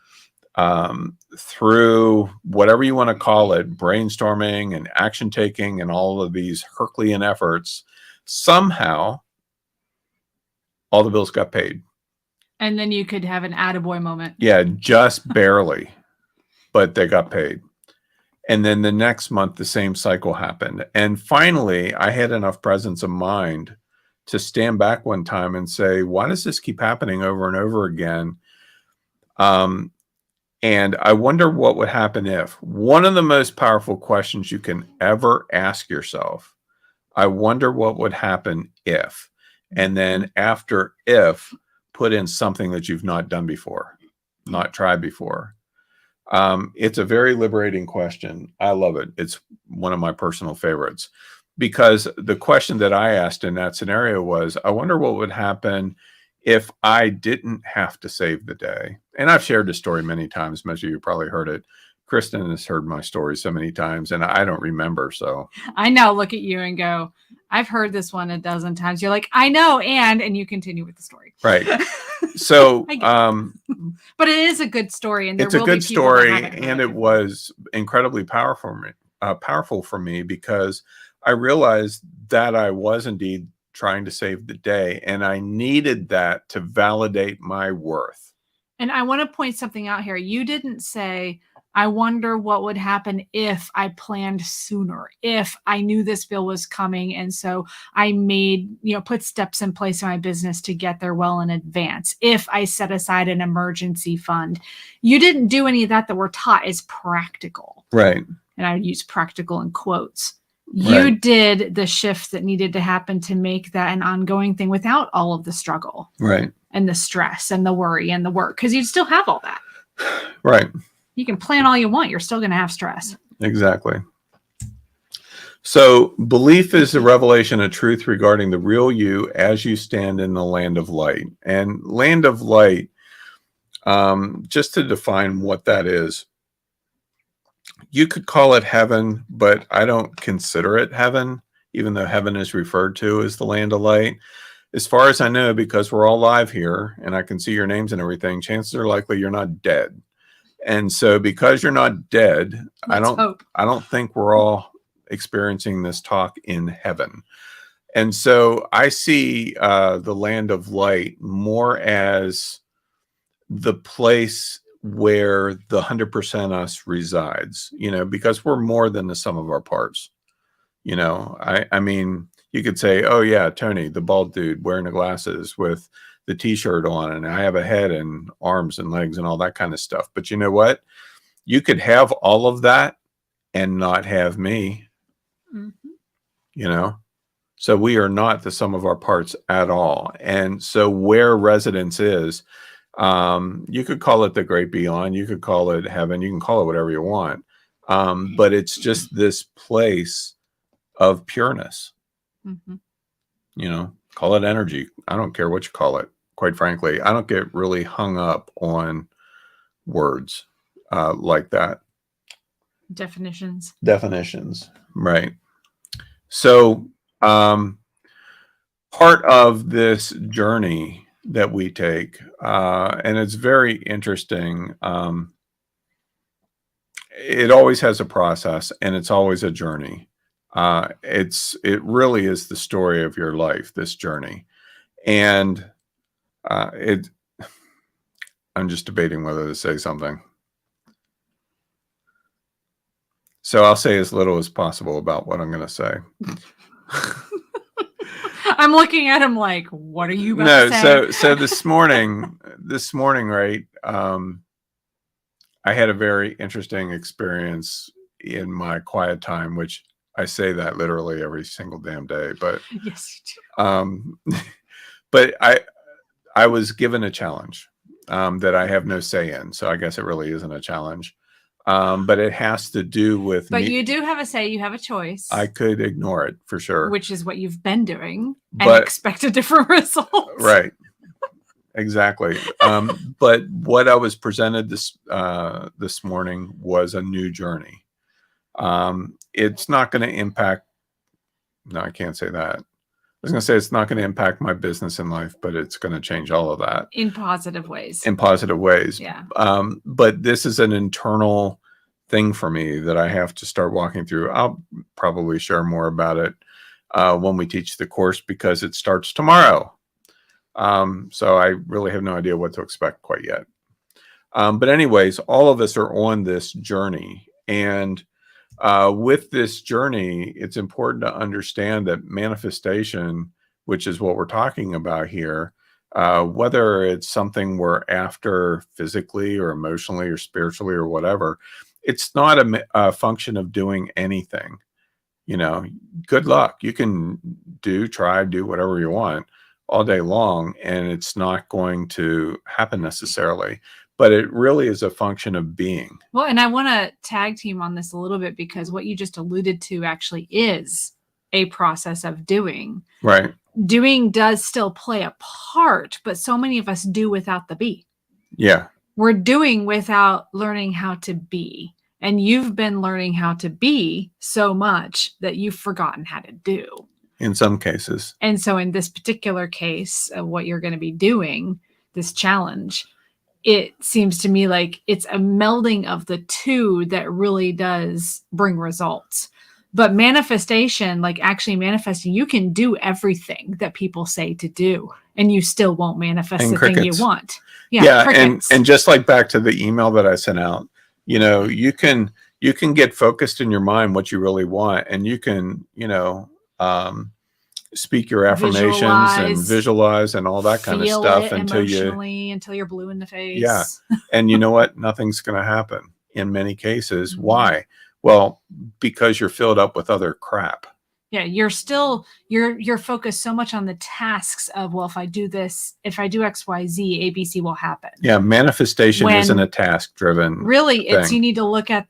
through whatever you want to call it, brainstorming and action taking and all of these Herculean efforts, somehow all the bills got paid. And then you could have an attaboy moment. Yeah, just barely, but they got paid. And then the next month, the same cycle happened. And finally, I had enough presence of mind to stand back one time and say, why does this keep happening over and over again? And I wonder what would happen if. One of the most powerful questions you can ever ask yourself, I wonder what would happen if. And then after if, put in something that you've not done before, not tried before. It's a very liberating question. I love it. It's one of my personal favorites, because the question that I asked in that scenario was, I wonder what would happen if I didn't have to save the day. And I've shared this story many times. Most of you probably heard it. Kristen has heard my story so many times, and I don't remember. So I now look at you and go, I've heard this one a dozen times. You're like, I know, and you continue with the story. Right. So, but it is a good story, and it's a good story, and it was incredibly powerful for me, because I realized that I was indeed trying to save the day, and I needed that to validate my worth. And I want to point something out here. You didn't say, I wonder what would happen if I planned sooner, if I knew this bill was coming. And so I made, put steps in place in my business to get there well in advance. If I set aside an emergency fund. You didn't do any of that we're taught is practical. Right. And I would use practical in quotes. You did the shift that needed to happen to make that an ongoing thing without all of the struggle. Right. And the stress and the worry and the work, because you'd still have all that. Right. You can plan all you want. You're still going to have stress. Exactly. So belief is the revelation of truth regarding the real you as you stand in the land of light. And land of light, just to define what that is, you could call it heaven, but I don't consider it heaven, even though heaven is referred to as the land of light. As far as I know, because we're all live here and I can see your names and everything, chances are likely you're not dead. And so because you're not dead, I don't think we're all experiencing this talk in heaven. And so I see the land of light more as the place where the 100% us resides, because we're more than the sum of our parts. I mean, you could say, oh yeah, Tony, the bald dude wearing the glasses with the t-shirt on, and I have a head and arms and legs and all that kind of stuff. But you know what? You could have all of that and not have me. Mm-hmm. So we are not the sum of our parts at all. And so where residence is, you could call it the great beyond, you could call it heaven, you can call it whatever you want. But it's just this place of pureness. Mm-hmm. Call it energy. I don't care what you call it. Quite frankly, I don't get really hung up on words like that. Definitions. Right. So part of this journey that we take, and it's very interesting, it always has a process, and it's always a journey. It really is the story of your life, this journey. And I'm just debating whether to say something. So I'll say as little as possible about what I'm going to say. I'm looking at him like, what are you about to say? So this morning, right, I had a very interesting experience in my quiet time, which I say that literally every single damn day, but yes, you do. But I was given a challenge, that I have no say in. So I guess it really isn't a challenge. But it has to do with But me. you do have a say. You have a choice. I could ignore it for sure. Which is what you've been doing, and But expect a different result. right. Exactly. But what I was presented this morning was a new journey. It's not going to impact. No, I can't say that. I was going to say it's not going to impact my business in life, but it's going to change all of that In positive ways. in positive ways. Yeah. But this is an internal thing for me that I have to start walking through. I'll probably share more about it when we teach the course, because it starts tomorrow. So I really have no idea what to expect quite yet. But anyways, all of us are on this journey. And with this journey, it's important to understand that manifestation, which is what we're talking about here, whether it's something we're after physically or emotionally or spiritually or whatever, it's not a function of doing anything. You know, good luck. You can do whatever you want all day long, and it's not going to happen necessarily. But it really is a function of being. Well, and I want to tag team on this a little bit, because what you just alluded to actually is a process of doing. Right. Doing does still play a part, but so many of us do without the be. Yeah. We're doing without learning how to be. And you've been learning how to be so much that you've forgotten how to do. In some cases. And so in this particular case, what you're going to be doing, this challenge, it seems to me like it's a melding of the two that really does bring results. But manifestation, like actually manifesting, you can do everything that people say to do, and you still won't manifest And the thing you crickets. want. Yeah, and just like back to the email that I sent out, you know, you can get focused in your mind what you really want, and you can, you know, speak your affirmations and visualize and all that kind of stuff until you're blue in the face. Yeah. And you know what? Nothing's going to happen in many cases. Mm-hmm. Why? Well, because you're filled up with other crap. Yeah, you're focused so much on the tasks of, well, if I do this, if I do X, Y, Z, A, B, C will happen. Yeah, manifestation isn't a task driven. Really, thing. It's you need to look at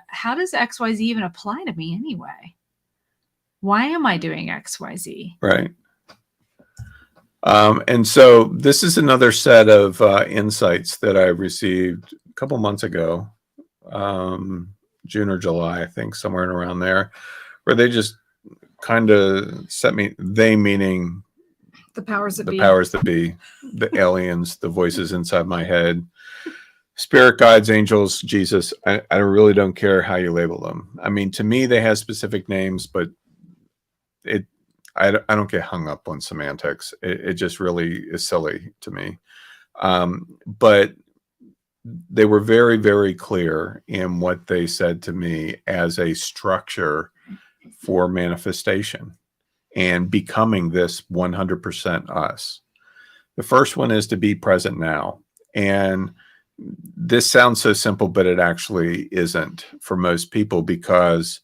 how does X, Y, Z even apply to me anyway? Why am I doing X, Y, Z? Right. And so this is another set of insights that I received a couple months ago, June or July, I think, somewhere around there, where they just kind of set me, they meaning the powers that be, the aliens, the voices inside my head, spirit guides, angels, Jesus. I really don't care how you label them. I mean, to me, they have specific names, but I don't get hung up on semantics. It just really is silly to me. But they were very, very clear in what they said to me as a structure for manifestation and becoming this 100% us. The first one is to be present now. And this sounds so simple, but it actually isn't for most people, because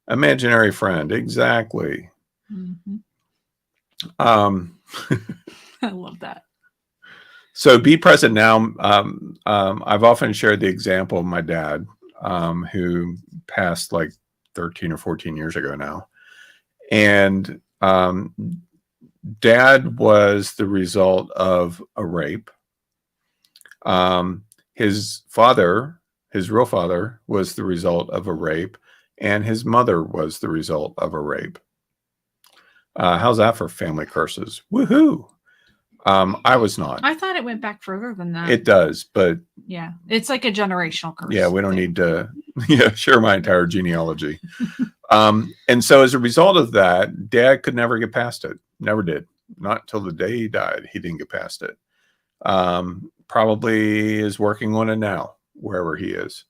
imaginary friend, exactly. Mm-hmm. I love that. So be present now. I've often shared the example of my dad, who passed like 13 or 14 years ago now. And Dad was the result of a rape. His father, his real father, was the result of a rape, and his mother was the result of a rape. How's that for family curses? Woohoo! I was not. I thought it went back further than that. It does, but yeah, it's like a generational curse. Yeah, we don't need to share my entire genealogy. And so as a result of that, Dad could never get past it. Never did. Not until the day he died. He didn't get past it. Probably is working on it now, wherever he is.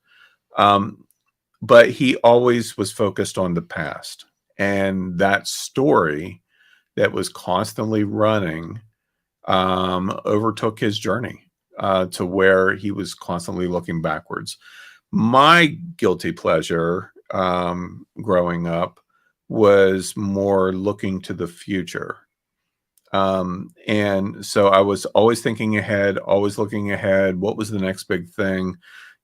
But he always was focused on the past. And that story that was constantly running overtook his journey to where he was constantly looking backwards. My guilty pleasure growing up was more looking to the future. And so I was always thinking ahead, always looking ahead. What was the next big thing?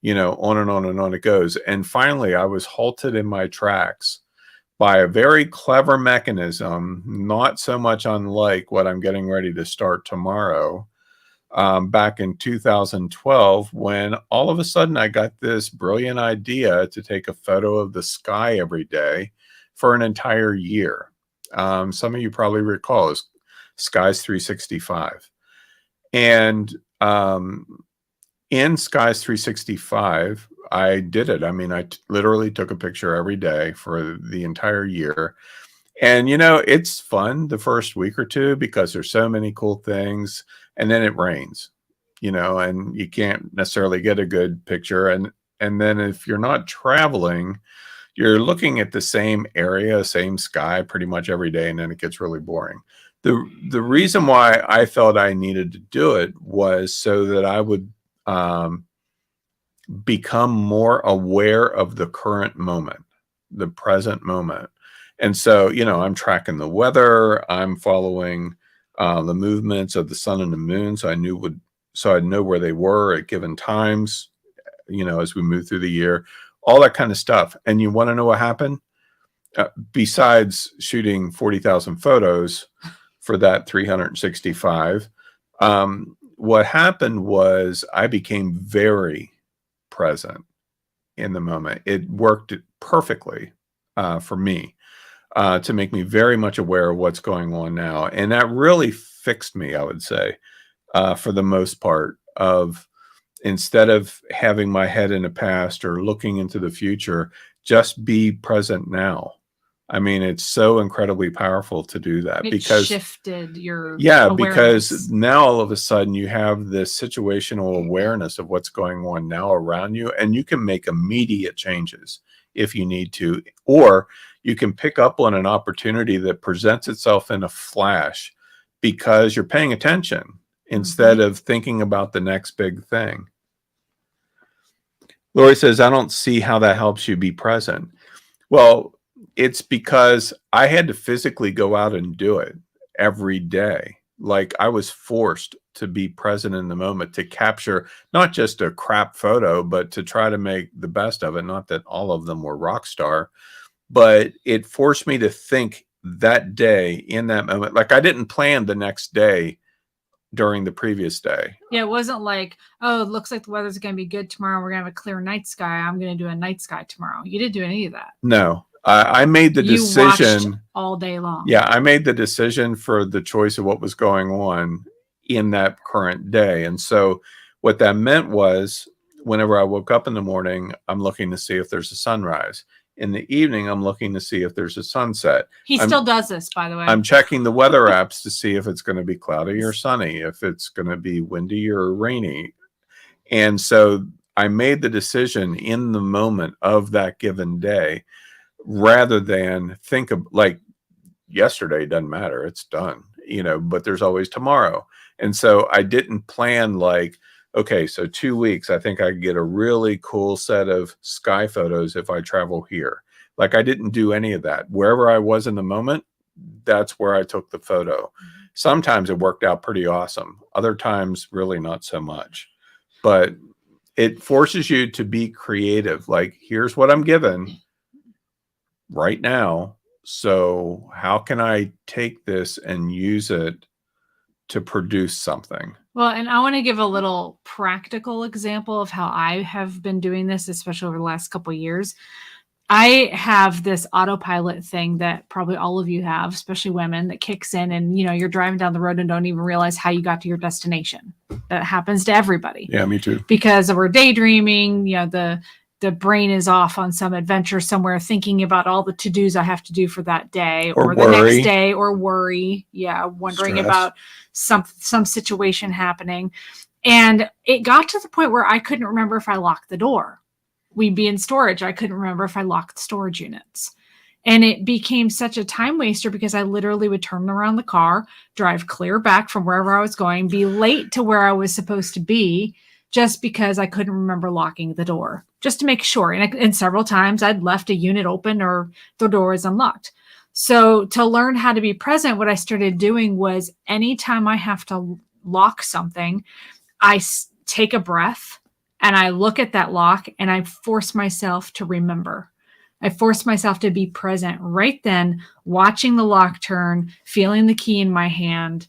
On and on and on it goes. And finally, I was halted in my tracks by a very clever mechanism, not so much unlike what I'm getting ready to start tomorrow. Back in 2012, when all of a sudden I got this brilliant idea to take a photo of the sky every day for an entire year. Some of you probably recall is Skies 365. And in Skies 365, I did it. I mean, I literally took a picture every day for the entire year. And, it's fun the first week or two because there's so many cool things. And then it rains, and you can't necessarily get a good picture. And then if you're not traveling, you're looking at the same area, same sky pretty much every day, and then it gets really boring. The reason why I felt I needed to do it was so that I would become more aware of the current moment, the present moment. And so, I'm tracking the weather, I'm following the movements of the sun and the moon, so I'd know where they were at given times, as we move through the year, all that kind of stuff. And you want to know what happened? Besides shooting 40,000 photos for that 365, what happened was I became very present in the moment. It worked perfectly for me to make me very much aware of what's going on now. And that really fixed me, I would say, for the most part, of instead of having my head in the past or looking into the future, just be present now. I mean, it's so incredibly powerful to do that because shifted your because awareness. now all of a sudden you have this situational awareness of what's going on now around you, and you can make immediate changes if you need to, or you can pick up on an opportunity that presents itself in a flash because you're paying attention instead of thinking about the next big thing. Lori says, I don't see how that helps you be present. Well, it's because I had to physically go out and do it every day. Like I was forced to be present in the moment, to capture not just a crap photo, but to try to make the best of it. Not that all of them were rock star, but it forced me to think that day in that moment. Like I didn't plan the next day during the previous day. Yeah, it wasn't like, oh, it looks like the weather's going to be good tomorrow. We're going to have a clear night sky. I'm going to do a night sky tomorrow. You didn't do any of that. No, I made the decision all day long. Yeah, I made the decision for the choice of what was going on in that current day. And so what that meant was whenever I woke up in the morning, I'm looking to see if there's a sunrise. In the evening, I'm looking to see if there's a sunset. He still does this, by the way. I'm checking the weather apps to see if it's going to be cloudy or sunny, if it's going to be windy or rainy. And so I made the decision in the moment of that given day, rather than think of like yesterday doesn't matter, it's done, but there's always tomorrow. And so I didn't plan like, okay, so 2 weeks, I think I could get a really cool set of sky photos if I travel here. Like I didn't do any of that. Wherever I was in the moment, that's where I took the photo. Sometimes it worked out pretty awesome. Other times, really not so much. But it forces you to be creative. Like, here's what I'm given right now. So how can I take this and use it to produce something? Well, and I want to give a little practical example of how I have been doing this, especially over the last couple of years. I have this autopilot thing that probably all of you have, especially women, that kicks in and, you're driving down the road and don't even realize how you got to your destination. That happens to everybody. Yeah, me too. Because we're daydreaming, the brain is off on some adventure somewhere thinking about all the to-dos I have to do for that day or the next day, or worry. Yeah. Wondering about some situation happening. And it got to the point where I couldn't remember if I locked the door. We'd be in storage. I couldn't remember if I locked the storage units. And it became such a time waster because I literally would turn around the car, drive clear back from wherever I was going, be late to where I was supposed to be, just because I couldn't remember locking the door, just to make sure. And several times I'd left a unit open or the door was unlocked. So to learn how to be present, what I started doing was anytime I have to lock something, I take a breath and I look at that lock and I force myself to remember. I force myself to be present right then, watching the lock turn, feeling the key in my hand,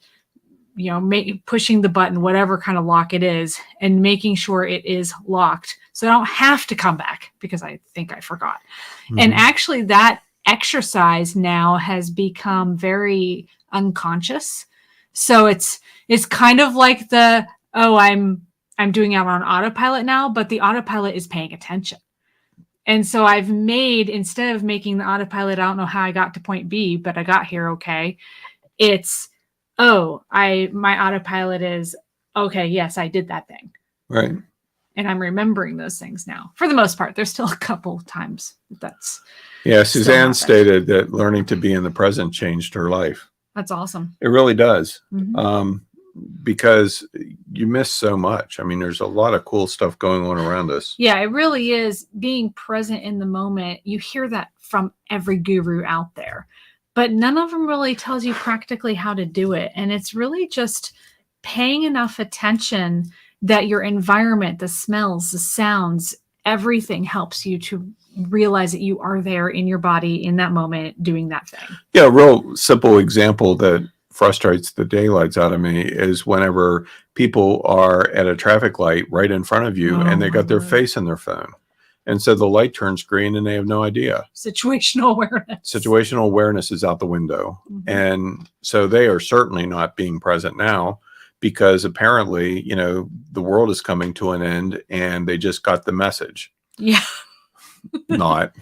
pushing the button, whatever kind of lock it is, and making sure it is locked. So I don't have to come back because I think I forgot. Mm-hmm. And actually that exercise now has become very unconscious. So it's kind of like I'm doing it on autopilot now, but the autopilot is paying attention. And so I've made, instead of making the autopilot, I don't know how I got to point B, but I got here okay. It's, my autopilot is, okay, yes, I did that thing. Right. And I'm remembering those things now. For the most part, there's still a couple times that's. Yeah, Suzanne stated that learning to be in the present changed her life. That's awesome. It really does. Mm-hmm. Because you miss so much. I mean, there's a lot of cool stuff going on around us. Yeah, it really is. Being present in the moment. You hear that from every guru out there, but none of them really tells you practically how to do it. And it's really just paying enough attention that your environment, the smells, the sounds, everything helps you to realize that you are there in your body in that moment doing that thing. Yeah, a real simple example that frustrates the daylights out of me is whenever people are at a traffic light right in front of you and they got their face in their phone. And so the light turns green and they have no idea. Situational awareness. Situational awareness is out the window. Mm-hmm. And so they are certainly not being present now because apparently, the world is coming to an end and they just got the message. Yeah. Not.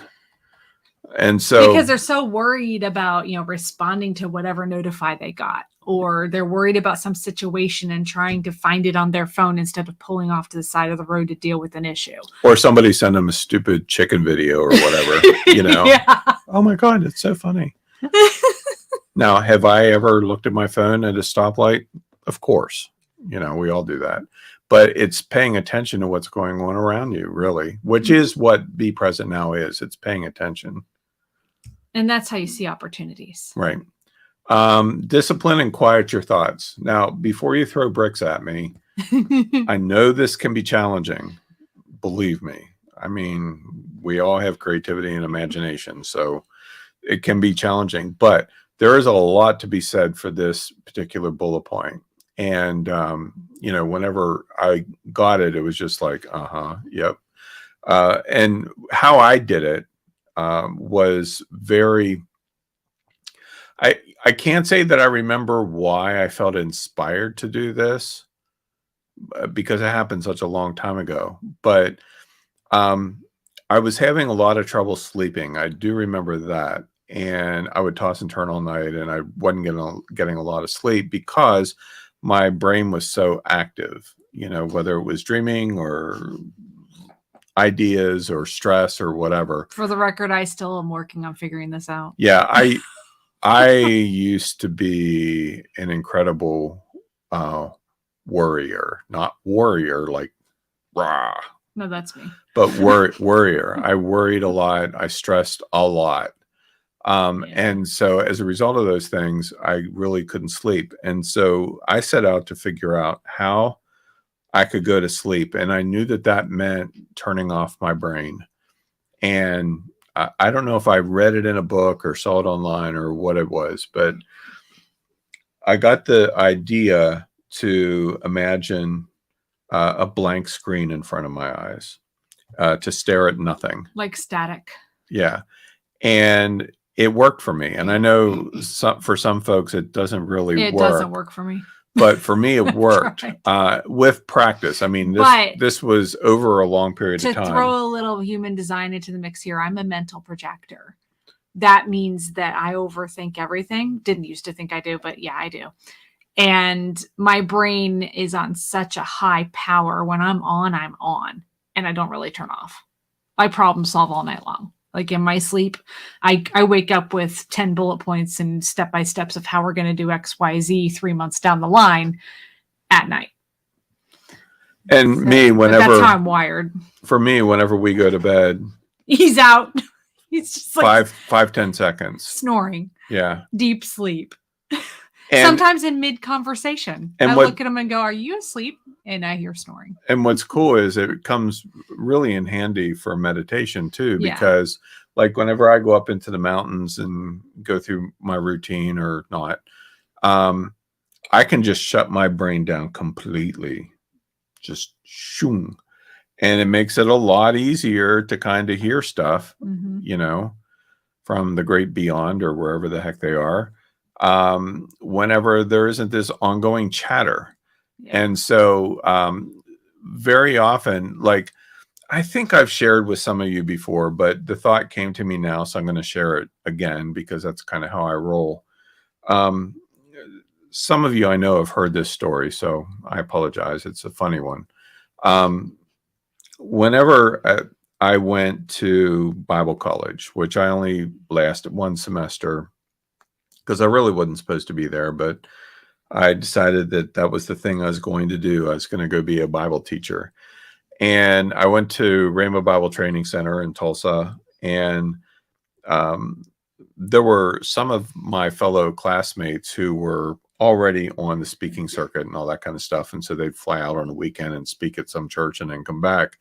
And so because they're so worried about, responding to whatever notify they got, or they're worried about some situation and trying to find it on their phone instead of pulling off to the side of the road to deal with an issue. Or somebody send them a stupid chicken video or whatever, Yeah. Oh my God, it's so funny. Now, have I ever looked at my phone at a stoplight? Of course. We all do that. But it's paying attention to what's going on around you, really, which is what Be Present Now is. It's paying attention. And that's how you see opportunities. Right. Discipline and quiet your thoughts. Now, before you throw bricks at me, I know this can be challenging. Believe me. I mean, we all have creativity and imagination, so it can be challenging. But there is a lot to be said for this particular bullet point. And, whenever I got it, it was just like, yep. And how I did it was very, I can't say that I remember why I felt inspired to do this because it happened such a long time ago, but I was having a lot of trouble sleeping. I do remember that. And I would toss and turn all night and I wasn't getting a lot of sleep because my brain was so active, whether it was dreaming or ideas or stress or whatever. For the record, I still am working on figuring this out. Yeah, I used to be an incredible worrier, not warrior like rah. No, that's me. But worrier. I worried a lot. I stressed a lot. And so as a result of those things, I really couldn't sleep. And so I set out to figure out how I could go to sleep. And I knew that meant turning off my brain. And I don't know if I read it in a book or saw it online or what it was, but I got the idea to imagine a blank screen in front of my eyes, to stare at nothing. Like static. Yeah. And it worked for me. And I know for some folks, it doesn't really work. It doesn't work for me. But for me, it worked with practice. I mean, this was over a long period of time. To throw a little human design into the mix here, I'm a mental projector. That means that I overthink everything. Didn't used to think I do, but yeah, I do. And my brain is on such a high power. When I'm on, and I don't really turn off. I problem solve all night long. Like in my sleep, I wake up with 10 bullet points and step-by-steps of how we're going to do X, Y, Z 3 months down the line at night. And that's how I'm wired. For me, whenever we go to bed, he's out. He's just like 10 seconds. snoring, Yeah. deep sleep. And Sometimes in mid conversation, I look at him and go, "Are you asleep?" And I hear snoring. And what's cool is it comes really in handy for meditation too, Yeah. because like whenever I go up into the mountains and go through my routine or not, I can just shut my brain down completely, just shoom. And it makes it a lot easier to kind of hear stuff, you know, from the great beyond or wherever the heck they are, whenever there isn't this ongoing chatter. Yeah. And so very often, like, I think I've shared with some of you before, but the thought came to me now, so I'm going to share it again because that's kind of how I roll. Some of you I know have heard this story, so I apologize. It's a funny one. Whenever I went to Bible college, which I only lasted one semester because I really wasn't supposed to be there, but I decided that that was the thing I was going to do. I was going to go be a Bible teacher. And I went to Rainbow Bible Training Center in Tulsa, and there were some of my fellow classmates who were already on the speaking circuit and all that kind of stuff. And so they'd fly out on the weekend and speak at some church and then come back.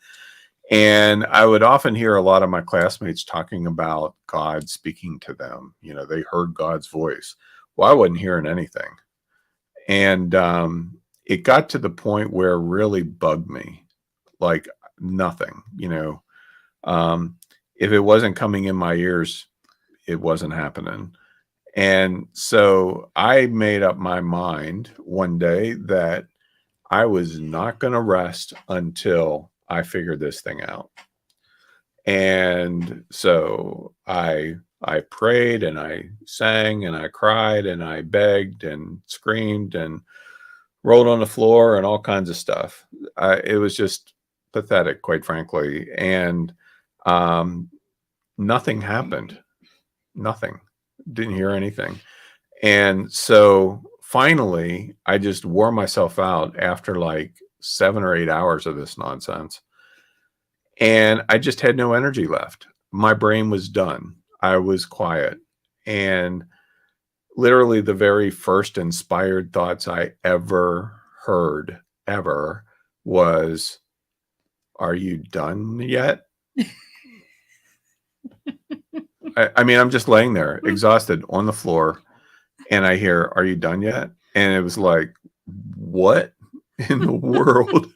And I would often hear a lot of my classmates talking about God speaking to them. You know, they heard God's voice. Well, I wasn't hearing anything. And it got to the point where it really bugged me, like nothing, you know. If it wasn't coming in my ears, it wasn't happening. And so I made up my mind one day that I was not going to rest until I figured this thing out. And so I prayed and I sang and I cried and I begged and screamed and rolled on the floor and all kinds of stuff. It was just pathetic, quite frankly. And nothing happened. Nothing. Didn't hear anything. And so finally, I just wore myself out after like 7 or 8 hours of this nonsense. And I just had no energy left. My brain was done. I was quiet. And literally the very first inspired thoughts I ever heard, ever, was, "Are you done yet?" I mean, I'm just laying there, exhausted on the floor, and I hear, "Are you done yet?" And it was like, what in the world?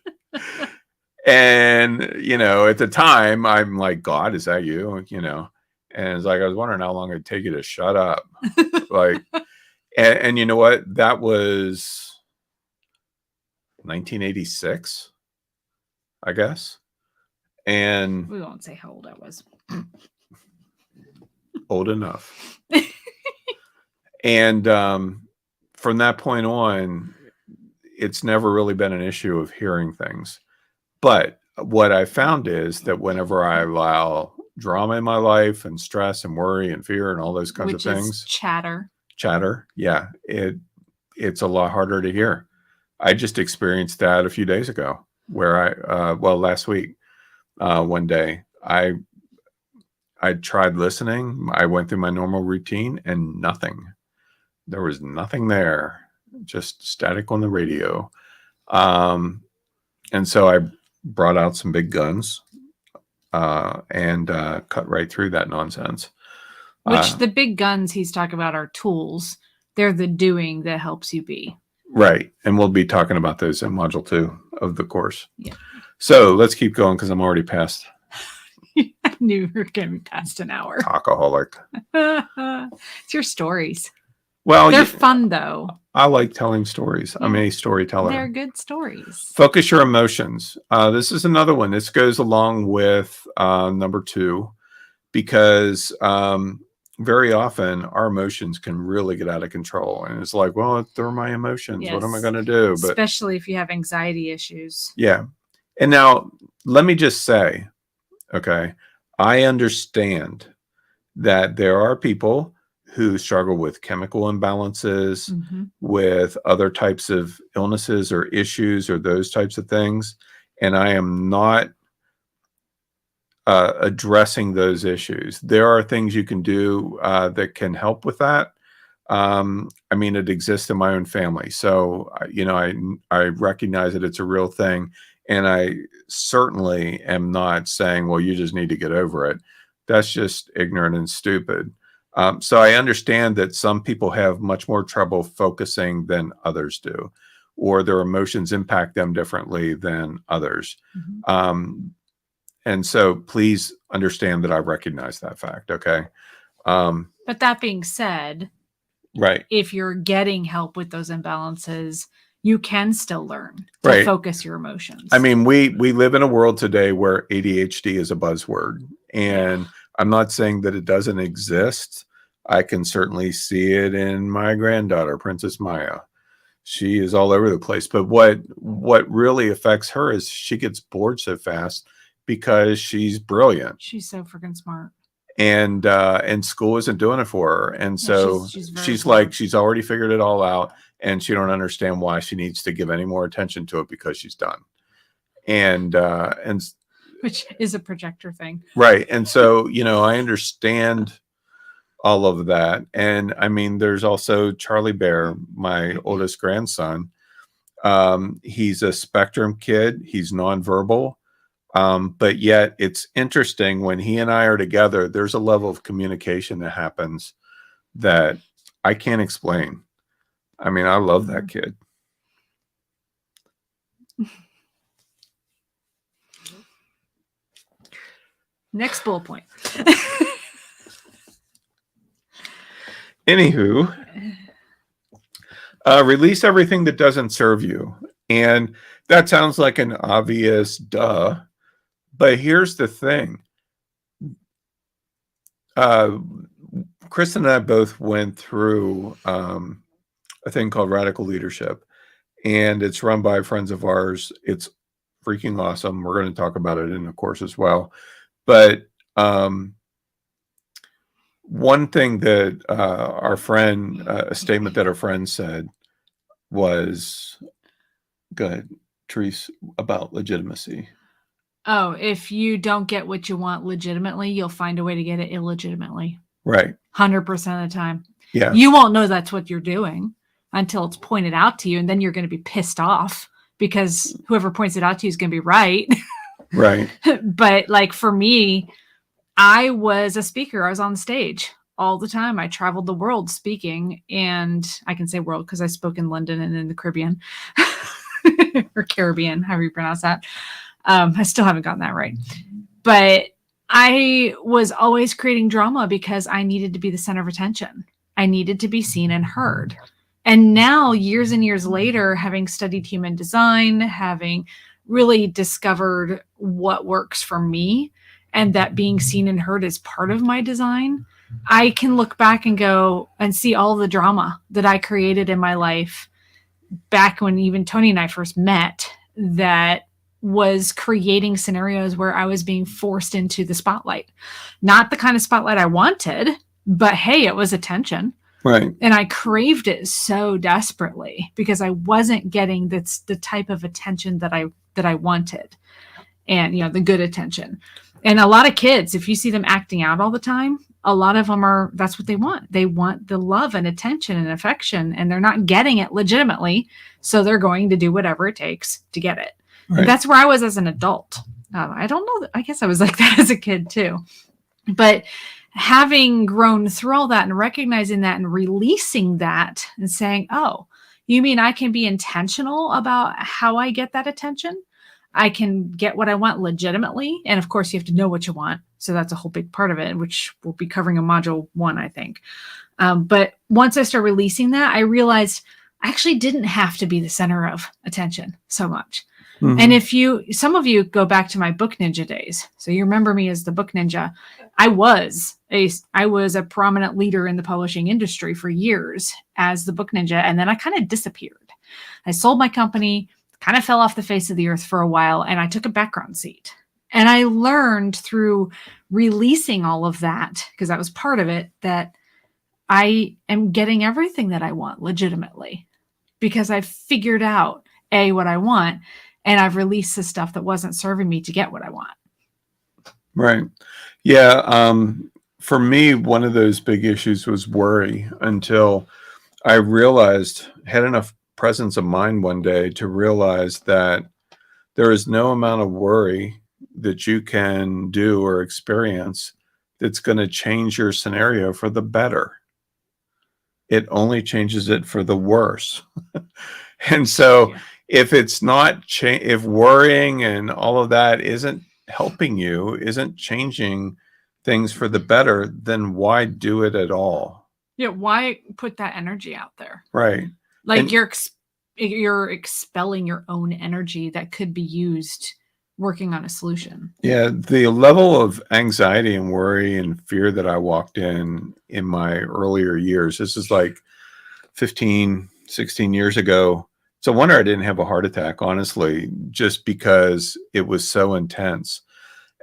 And, you know, at the time, I'm like, "God, is that you?" You know, and it's like, I was wondering how long it'd take you to shut up. Like, and you know what? That was 1986, I guess. And we won't say how old I was. Old enough. And from that point on, it's never really been an issue of hearing things. But what I found is that whenever I allow drama in my life and stress and worry and fear and all those kinds of things, chatter, yeah, it's a lot harder to hear. I just experienced that a few days ago, where last week, one day, I tried listening. I went through my normal routine and nothing. There was nothing there, just static on the radio. And so I brought out some big guns and cut right through that nonsense. Which the big guns he's talking about are tools. They're the doing that helps you be. Right. And we'll be talking about those in module 2 of the course. Yeah. So let's keep going because I'm already past. I knew we were going to be past an hour. Alcoholic. It's your stories. Well, they're fun though. I like telling stories. Yeah. I'm a storyteller. They're good stories. Focus your emotions. This is another one. This goes along with number 2, because very often our emotions can really get out of control. And it's like, well, they're my emotions. Yes. What am I going to do? But especially if you have anxiety issues. Yeah. And now let me just say, okay, I understand that there are people who struggle with chemical imbalances, with other types of illnesses or issues or those types of things. And I am not addressing those issues. There are things you can do that can help with that. I mean, it exists in my own family, so I recognize that it's a real thing, and I certainly am not saying, "Well, you just need to get over it." That's just ignorant and stupid. So I understand that some people have much more trouble focusing than others do, or their emotions impact them differently than others. Mhm. And so please understand that I recognize that fact. Okay. Um, But that being said, right. if you're getting help with those imbalances, you can still learn to Right. focus your emotions. I mean, we live in a world today where ADHD is a buzzword, and Yeah. I'm not saying that it doesn't exist. I can certainly see it in my granddaughter, Princess Maya. She is all over the place. But what really affects her is she gets bored so fast because she's brilliant. She's so freaking smart. And school isn't doing it for her. And Yeah, so she's very she's smart. like, she's already figured it all out, and she don't understand why she needs to give any more attention to it because she's done. And Which is a projector thing. right. And so, I understand all of that. And I mean, there's also Charlie Bear, my oldest grandson. He's a spectrum kid. He's nonverbal. But yet it's interesting when he and I are together, there's a level of communication that happens that I can't explain. I mean, I love that kid. Next bullet point. Anywho, release everything that doesn't serve you. And that sounds like an obvious duh, but here's the thing. Chris and I both went through a thing called Radical Leadership, and it's run by friends of ours. It's freaking awesome. We're going to talk about it in the course as well. But one thing that a statement that our friend said was, good, Therese, about legitimacy. Oh, if you don't get what you want legitimately, you'll find a way to get it illegitimately. Right. 100% of the time. Yeah. You won't know that's what you're doing until it's pointed out to you, and then you're going to be pissed off because whoever points it out to you is going to be right. Right. But like for me, I was a speaker. I was on the stage all the time. I traveled the world speaking, and I can say world because I spoke in London and in the Caribbean or Caribbean, however you pronounce that. I still haven't gotten that right, but I was always creating drama because I needed to be the center of attention. I needed to be seen and heard. And now, years and years later, having studied human design, having really discovered what works for me, and that being seen and heard is part of my design, I can look back and go and see all the drama that I created in my life back when even Tony and I first met, that was creating scenarios where I was being forced into the spotlight. Not the kind of spotlight I wanted, but hey, it was attention. Right. And I craved it so desperately because I wasn't getting the type of attention that I wanted. And, the good attention. And a lot of kids, if you see them acting out all the time, a lot of them that's what they want. They want the love and attention and affection, and they're not getting it legitimately. So they're going to do whatever it takes to get it. Right. And that's where I was as an adult. I don't know. I guess I was like that as a kid too. But having grown through all that and recognizing that and releasing that and saying, oh, you mean I can be intentional about how I get that attention? I can get what I want legitimately. And of course, you have to know what you want. So that's a whole big part of it, which we'll be covering in module 1, I think. But once I started releasing that, I realized I actually didn't have to be the center of attention so much. Mm-hmm. And some of you go back to my book ninja days. So you remember me as the book ninja. I was a prominent leader in the publishing industry for years as the book ninja. And then I kind of disappeared. I sold my company, kind of fell off the face of the earth for a while, and I took a background seat. And I learned through releasing all of that, because that was part of it, that I am getting everything that I want legitimately because I've figured out what I want, and I've released the stuff that wasn't serving me to get what I want. Right. Yeah. For me, one of those big issues was worry until I realized, had enough presence of mind one day to realize that there is no amount of worry that you can do or experience that's going to change your scenario for the better. It only changes it for the worse. And so Yeah. if it's not if worrying and all of that isn't helping you, isn't changing things for the better, then why do it at all? Yeah. Why put that energy out there? Right. Like And you're expelling your own energy that could be used working on a solution. yeah, the level of anxiety and worry and fear that I walked in my earlier years, this is like 15, 16 years ago. It's a wonder I didn't have a heart attack, honestly, just because it was so intense.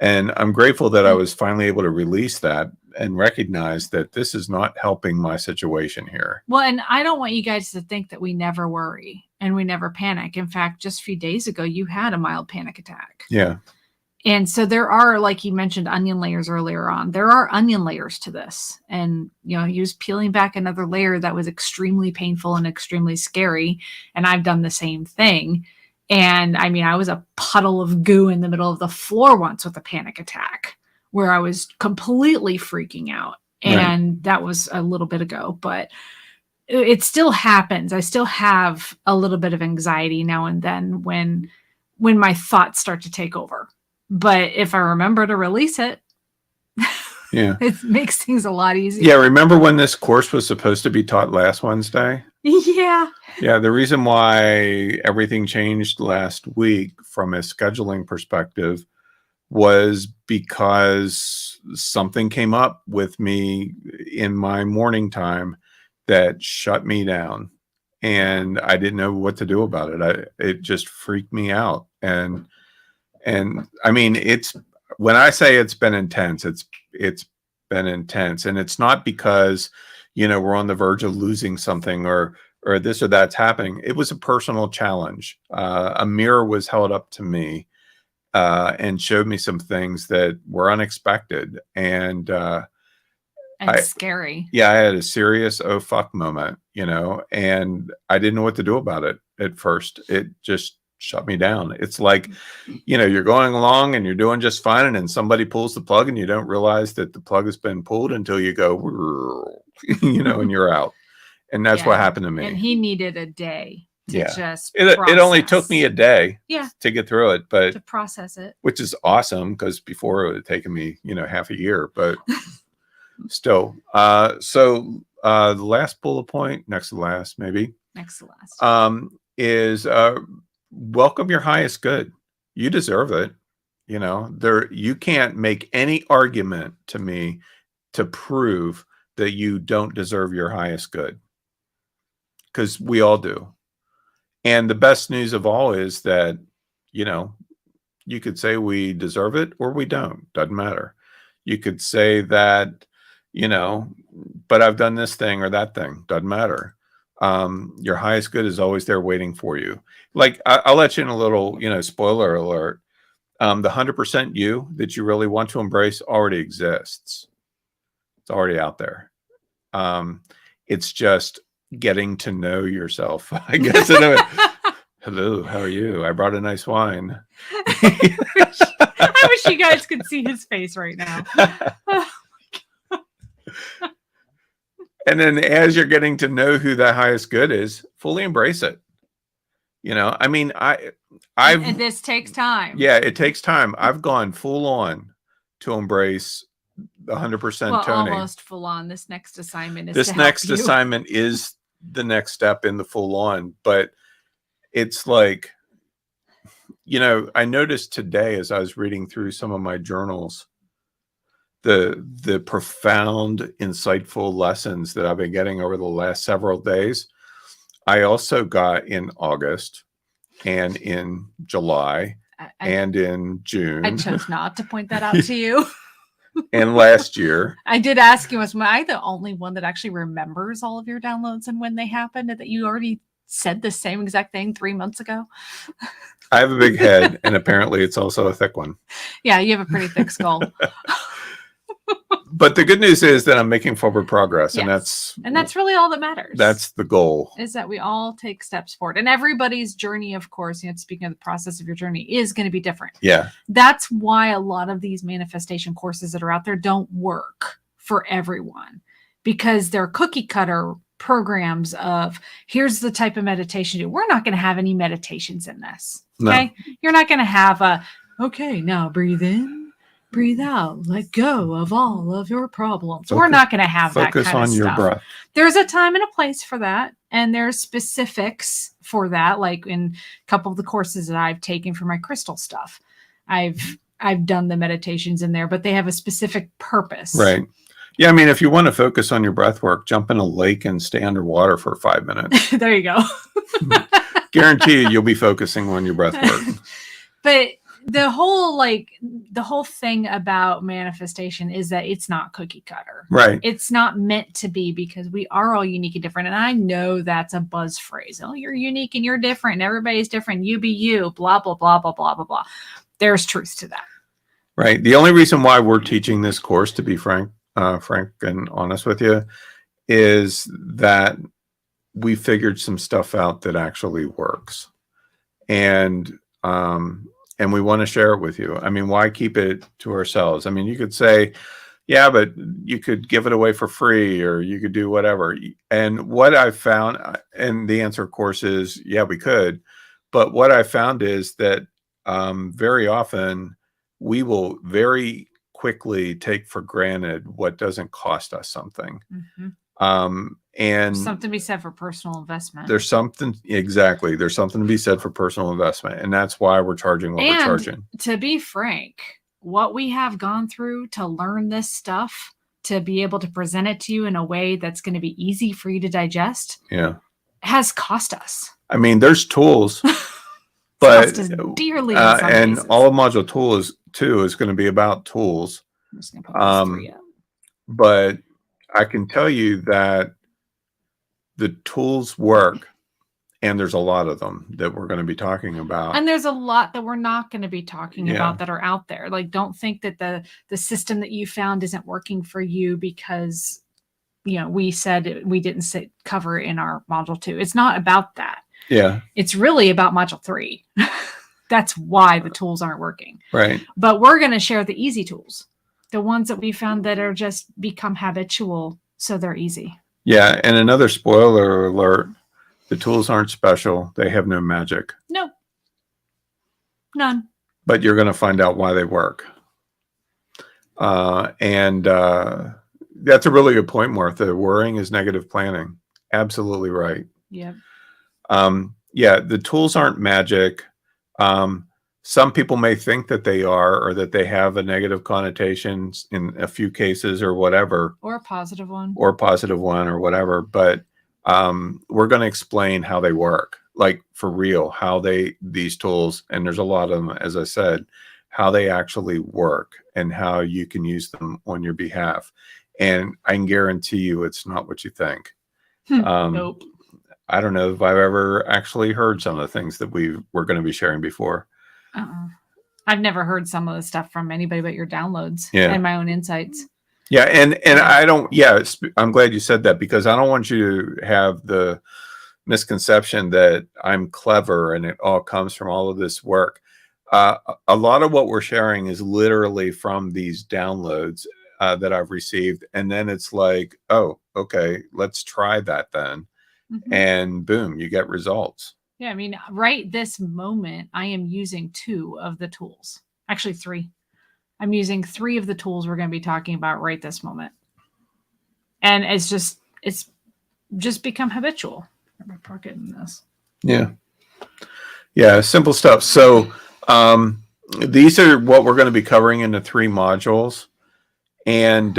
And I'm grateful that I was finally able to release that and recognize that this is not helping my situation here. Well, and I don't want you guys to think that we never worry and we never panic. In fact, just a few days ago, you had a mild panic attack. Yeah. And so there are, like you mentioned, onion layers earlier on. There are onion layers to this. And, he was peeling back another layer that was extremely painful and extremely scary. And I've done the same thing. And I mean, I was a puddle of goo in the middle of the floor once with a panic attack where I was completely freaking out. And that was a little bit ago, but it still happens. I still have a little bit of anxiety now and then when my thoughts start to take over. But if I remember to release it, Yeah. it makes things a lot easier. Yeah. Remember when this course was supposed to be taught last Wednesday? Yeah. Yeah. The reason why everything changed last week from a scheduling perspective was because something came up with me in my morning time that shut me down, and I didn't know what to do about it. It just freaked me out. And I mean, when I say it's been intense, it's been intense. And it's not because, we're on the verge of losing something or this or that's happening. It was a personal challenge. A mirror was held up to me and showed me some things that were unexpected. And scary. Yeah, I had a serious oh fuck moment, and I didn't know what to do about it at first. It just shut me down. It's like, you're going along and you're doing just fine, and then somebody pulls the plug and you don't realize that the plug has been pulled until you go, and you're out. And that's what happened to me. And he needed a day to just it only took me a day to get through it, but to process it, which is awesome because before it would have taken me, half a year, but still. So the last bullet point, next to last, maybe. Next to last. Is welcome your highest good. You deserve it. You can't make any argument to me to prove that you don't deserve your highest good, because we all do. And the best news of all is that, you could say we deserve it or we don't. Doesn't matter. You could say that, but I've done this thing or that thing. Doesn't matter. Your highest good is always there waiting for you. Like I'll let you in a little, spoiler alert. The 100% you that you really want to embrace already exists. It's already out there. It's just getting to know yourself, I guess. Hello, how are you? I brought a nice wine. I wish you guys could see his face right now. And then as you're getting to know who that highest good is, fully embrace it. I mean, and this takes time. Yeah, it takes time. I've gone full on to embrace the 100% Tony. Almost full on. This next assignment is assignment is the next step in the full on, but it's like, I noticed today as I was reading through some of my journals, the profound, insightful lessons that I've been getting over the last several days. I also got in August and in July and in June. I chose not to point that out to you. And last year. I did ask you, am I the only one that actually remembers all of your downloads and when they happened, and that you already said the same exact thing 3 months ago. I have a big head, and apparently it's also a thick one. Yeah, you have a pretty thick skull. But the good news is that I'm making forward progress, and Yes. That's really all that matters. That's the goal. Is that we all take steps forward, and everybody's journey, of course, speaking of the process of your journey, is going to be different. Yeah. That's why a lot of these manifestation courses that are out there don't work for everyone, because they're cookie cutter programs of here's the type of meditation you do. We're not going to have any meditations in this. Okay. No. You're not going to have okay, now breathe in, breathe out, let go of all of your problems. We're not going to have that kind of stuff. Focus on your breath. There's a time and a place for that. And there's specifics for that. Like in a couple of the courses that I've taken for my crystal stuff, I've done the meditations in there, but they have a specific purpose. Right. Yeah, I mean, if you want to focus on your breath work, jump in a lake and stay underwater for 5 minutes. There you go. Guarantee you'll be focusing on your breath work. But the whole thing about manifestation is that it's not cookie cutter. Right. It's not meant to be, because we are all unique and different. And I know that's a buzz phrase. Oh, you're unique and you're different and everybody's different. You be you, blah, blah, blah, blah, blah, blah, blah. There's truth to that. Right. The only reason why we're teaching this course, to be frank and honest with you, is that we figured some stuff out that actually works, and we want to share it with you. I mean, why keep it to ourselves? I mean, you could say, yeah, but you could give it away for free, or you could do whatever. And what I found, and the answer, of course, is yeah, we could. But what I found is that very often we will very quickly take for granted what doesn't cost us something. Mm-hmm. And there's something to be said for personal investment. There's something to be said for personal investment. And that's why we're charging what we're charging. To be frank, what we have gone through to learn this stuff, to be able to present it to you in a way that's going to be easy for you to digest, has cost us. I mean, there's tools, but cost us dearly. And all of module 2 is going to be about tools. I'm just going to put those 3 up. But I can tell you that the tools work, and there's a lot of them that we're going to be talking about. And there's a lot that we're not going to be talking about that are out there. Like, don't think that the system that you found isn't working for you because, we said we didn't cover it in our module 2. It's not about that. Yeah. It's really about module 3. That's why the tools aren't working. Right. But we're going to share the easy tools, the ones that we found that are just become habitual, so they're easy. Yeah, and another spoiler alert, the tools aren't special. They have no magic. No. None. But you're going to find out why they work. And that's a really good point, Martha. Worrying is negative planning. Absolutely right. Yep. Yeah, the tools aren't magic. Some people may think that they are, or that they have a negative connotation in a few cases or whatever. Or a positive one. Or whatever. But we're going to explain how they work, like for real, how these tools, and there's a lot of them, as I said, how they actually work and how you can use them on your behalf. And I can guarantee you it's not what you think. Nope. I don't know if I've ever actually heard some of the things that we were going to be sharing before. I've never heard some of the stuff from anybody but your downloads and my own insights. Yeah. And I don't, I'm glad you said that, because I don't want you to have the misconception that I'm clever and it all comes from all of this work. A lot of what we're sharing is literally from these downloads that I've received. And then it's like, oh, okay, let's try that then. Mm-hmm. And boom, you get results. Yeah, I mean, right this moment, I am using 2 of the tools. Actually, 3. I'm using 3 of the tools we're going to be talking about right this moment. And it's just become habitual. I'm getting this. Yeah. Yeah, simple stuff. So these are what we're going to be covering in the 3 modules. And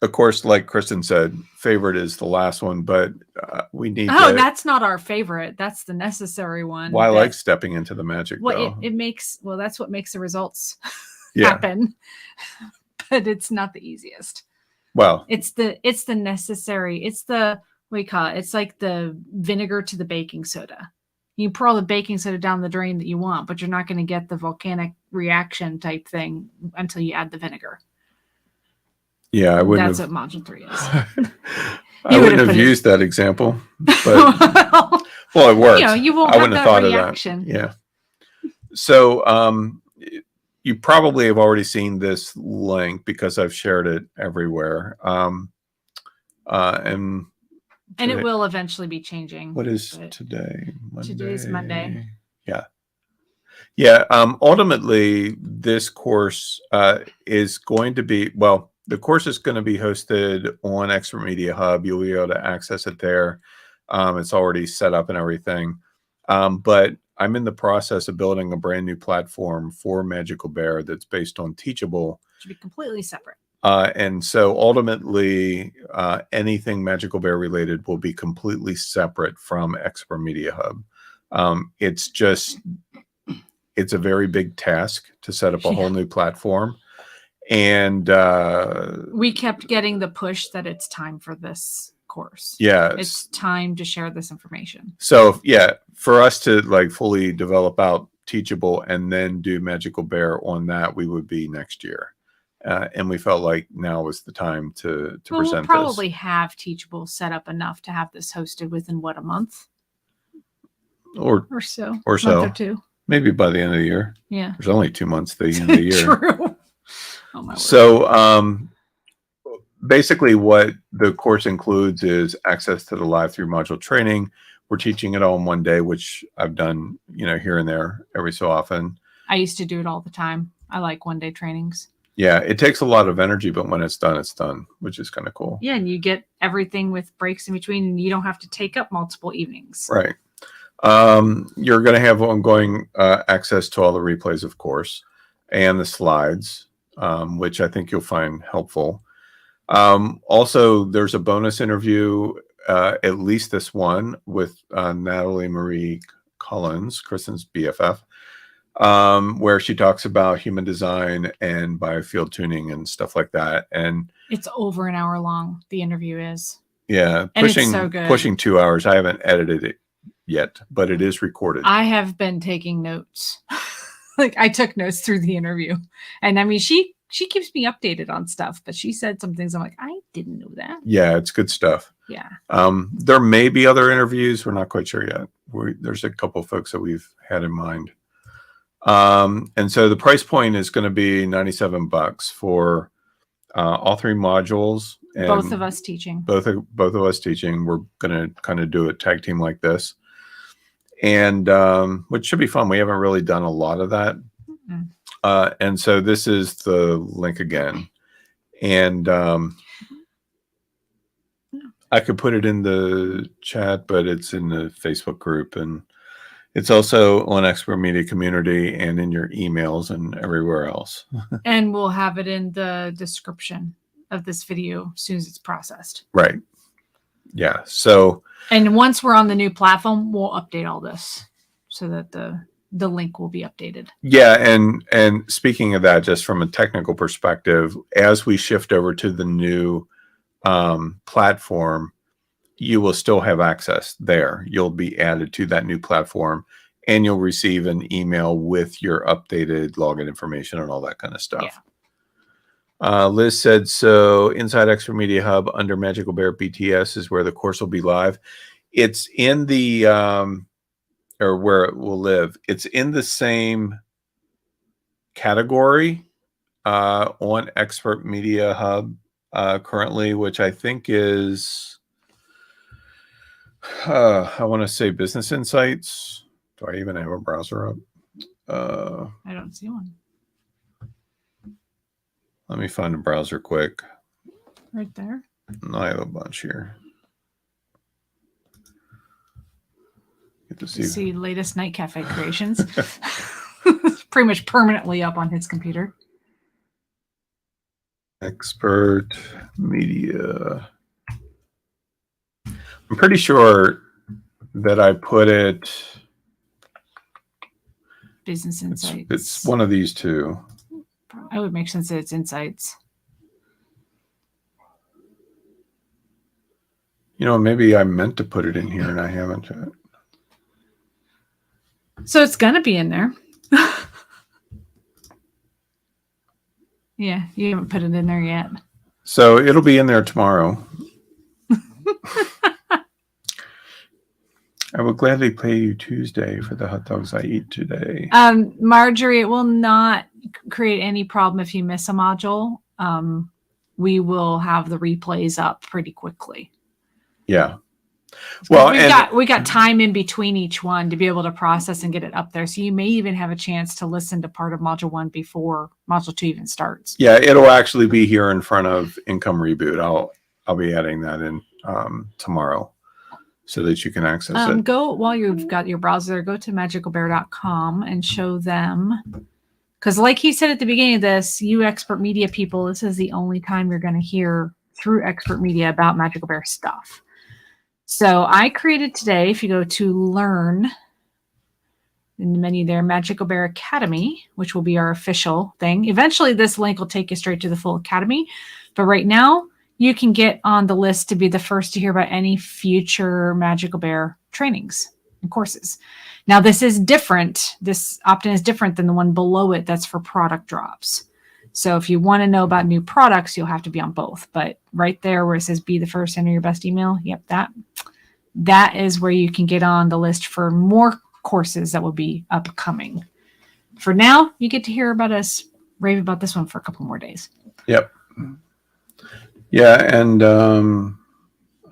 of course, like Kristen said, favorite is the last one, but we need that's not our favorite. That's the necessary one. Well, I like stepping into the magic. Well, that's what makes the results happen. But it's not the easiest. Well, it's the necessary. It's the what do you call it? It's like the vinegar to the baking soda. You pour all the baking soda down the drain that you want, but you're not going to get the volcanic reaction type thing until you add the vinegar. Yeah, I wouldn't That's have. what Module 3 is. I wouldn't have used that example, but well, it works. You won't I have wouldn't have that thought reaction. of that. Yeah. So you probably have already seen this link because I've shared it everywhere. And it will eventually be changing. What is today? Monday. Today's Monday. Yeah. Yeah. Ultimately, this course is going to be, well, the course is going to be hosted on Expert Media Hub. You'll be able to access it there. It's already set up and everything. But I'm in the process of building a brand new platform for Magical Bear that's based on Teachable. It should be completely separate. And so ultimately, anything Magical Bear related will be completely separate from Expert Media Hub. It's a very big task to set up a whole new platform. And we kept getting the push that it's time for this course. Yeah. It's time to share this information. So yeah, for us to like fully develop out Teachable and then do Magical Bear on that, we would be next year. And we felt like now was the time to present we'll probably have Teachable set up enough to have this hosted within a month or so. Month or two. Maybe by the end of the year. Yeah. There's only 2 months to the end of the year. True. Oh my word. So basically what the course includes is access to the live 3 module training. We're teaching it all in one day, which I've done, here and there every so often. I used to do it all the time. I like one-day trainings. Yeah, it takes a lot of energy, but when it's done, which is kind of cool. Yeah, and you get everything with breaks in between, and you don't have to take up multiple evenings. Right. You're going to have ongoing access to all the replays, of course, and the slides, which I think you'll find helpful. Also, there's a bonus interview, at least this one, with Natalie Marie Collins, Kristen's BFF, where she talks about human design and biofield tuning and stuff like that. And it's over an hour long. The interview is. Yeah, pushing 2 hours. I haven't edited it yet, but it is recorded. I have been taking notes. I took notes through the interview, and I mean, she keeps me updated on stuff, but she said some things I'm like, I didn't know that. Yeah, it's good stuff. Yeah. There may be other interviews. We're not quite sure yet. There's a couple of folks that we've had in mind. And so the price point is going to be $97 for all 3 modules. And both of us teaching. Both of us teaching. We're going to kind of do a tag team like this. And which should be fun. We haven't really done a lot of that. Mm-hmm. And so this is the link again. And I could put it in the chat, but it's in the Facebook group. And it's also on Expert Media Community and in your emails and everywhere else. And we'll have it in the description of this video as soon as it's processed. Right. Yeah. So. And once we're on the new platform, we'll update all this so that the link will be updated. Yeah. And speaking of that, just from a technical perspective, as we shift over to the new platform, you will still have access there. You'll be added to that new platform and you'll receive an email with your updated login information and all that kind of stuff. Yeah. Liz said, so inside Expert Media Hub under Magical Bear BTS is where the course will be live. It's in the, or where it will live. It's in the same category on Expert Media Hub currently, which I think is, I want to say Business Insights. Do I even have a browser up? I don't see one. Let me find a browser quick. Right there. I have a bunch here. Get to see latest Night Cafe creations. Pretty much permanently up on his computer. Expert Media. I'm pretty sure that I put it. Business Insights. It's one of these two. It would make sense that it's Insights. Maybe I meant to put it in here and I haven't. So it's going to be in there. Yeah, you haven't put it in there yet. So it'll be in there tomorrow. I will gladly pay you Tuesday for the hot dogs I eat today. Marjorie, it will not create any problem if you miss a module. We will have the replays up pretty quickly. Yeah. Well, we got time in between each one to be able to process and get it up there. So you may even have a chance to listen to part of module 1 before module 2 even starts. Yeah, it'll actually be here in front of Income Reboot. I'll be adding that in tomorrow so that you can access it. Go while you've got your browser, go to magicalbear.com and show them. Because like he said at the beginning of this, you expert media people, this is the only time you're going to hear through expert media about Magical Bear stuff. So I created today, if you go to Learn, in the menu there, Magical Bear Academy, which will be our official thing. Eventually, this link will take you straight to the full academy. But right now, you can get on the list to be the first to hear about any future Magical Bear trainings and courses. Now, this is different. This opt-in is different than the one below it that's for product drops. So if you want to know about new products, you'll have to be on both. But right there where it says be the first, enter your best email. Yep, that is where you can get on the list for more courses that will be upcoming. For now, you get to hear about us rave about this one for a couple more days. Yep. Yeah, and I don't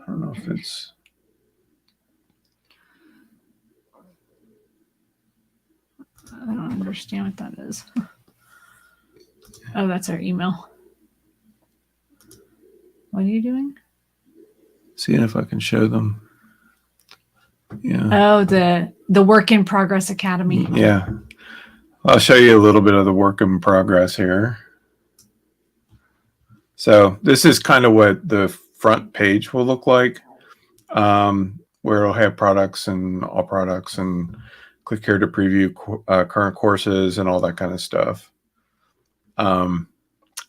know if it's... I don't understand what that is. Oh, that's our email. What are you doing? Seeing if I can show them. Yeah. Oh, the Work in Progress Academy. Yeah. I'll show you a little bit of the work in progress here. So this is kind of what the front page will look like, where it'll have products and all products and click here to preview current courses and all that kind of stuff.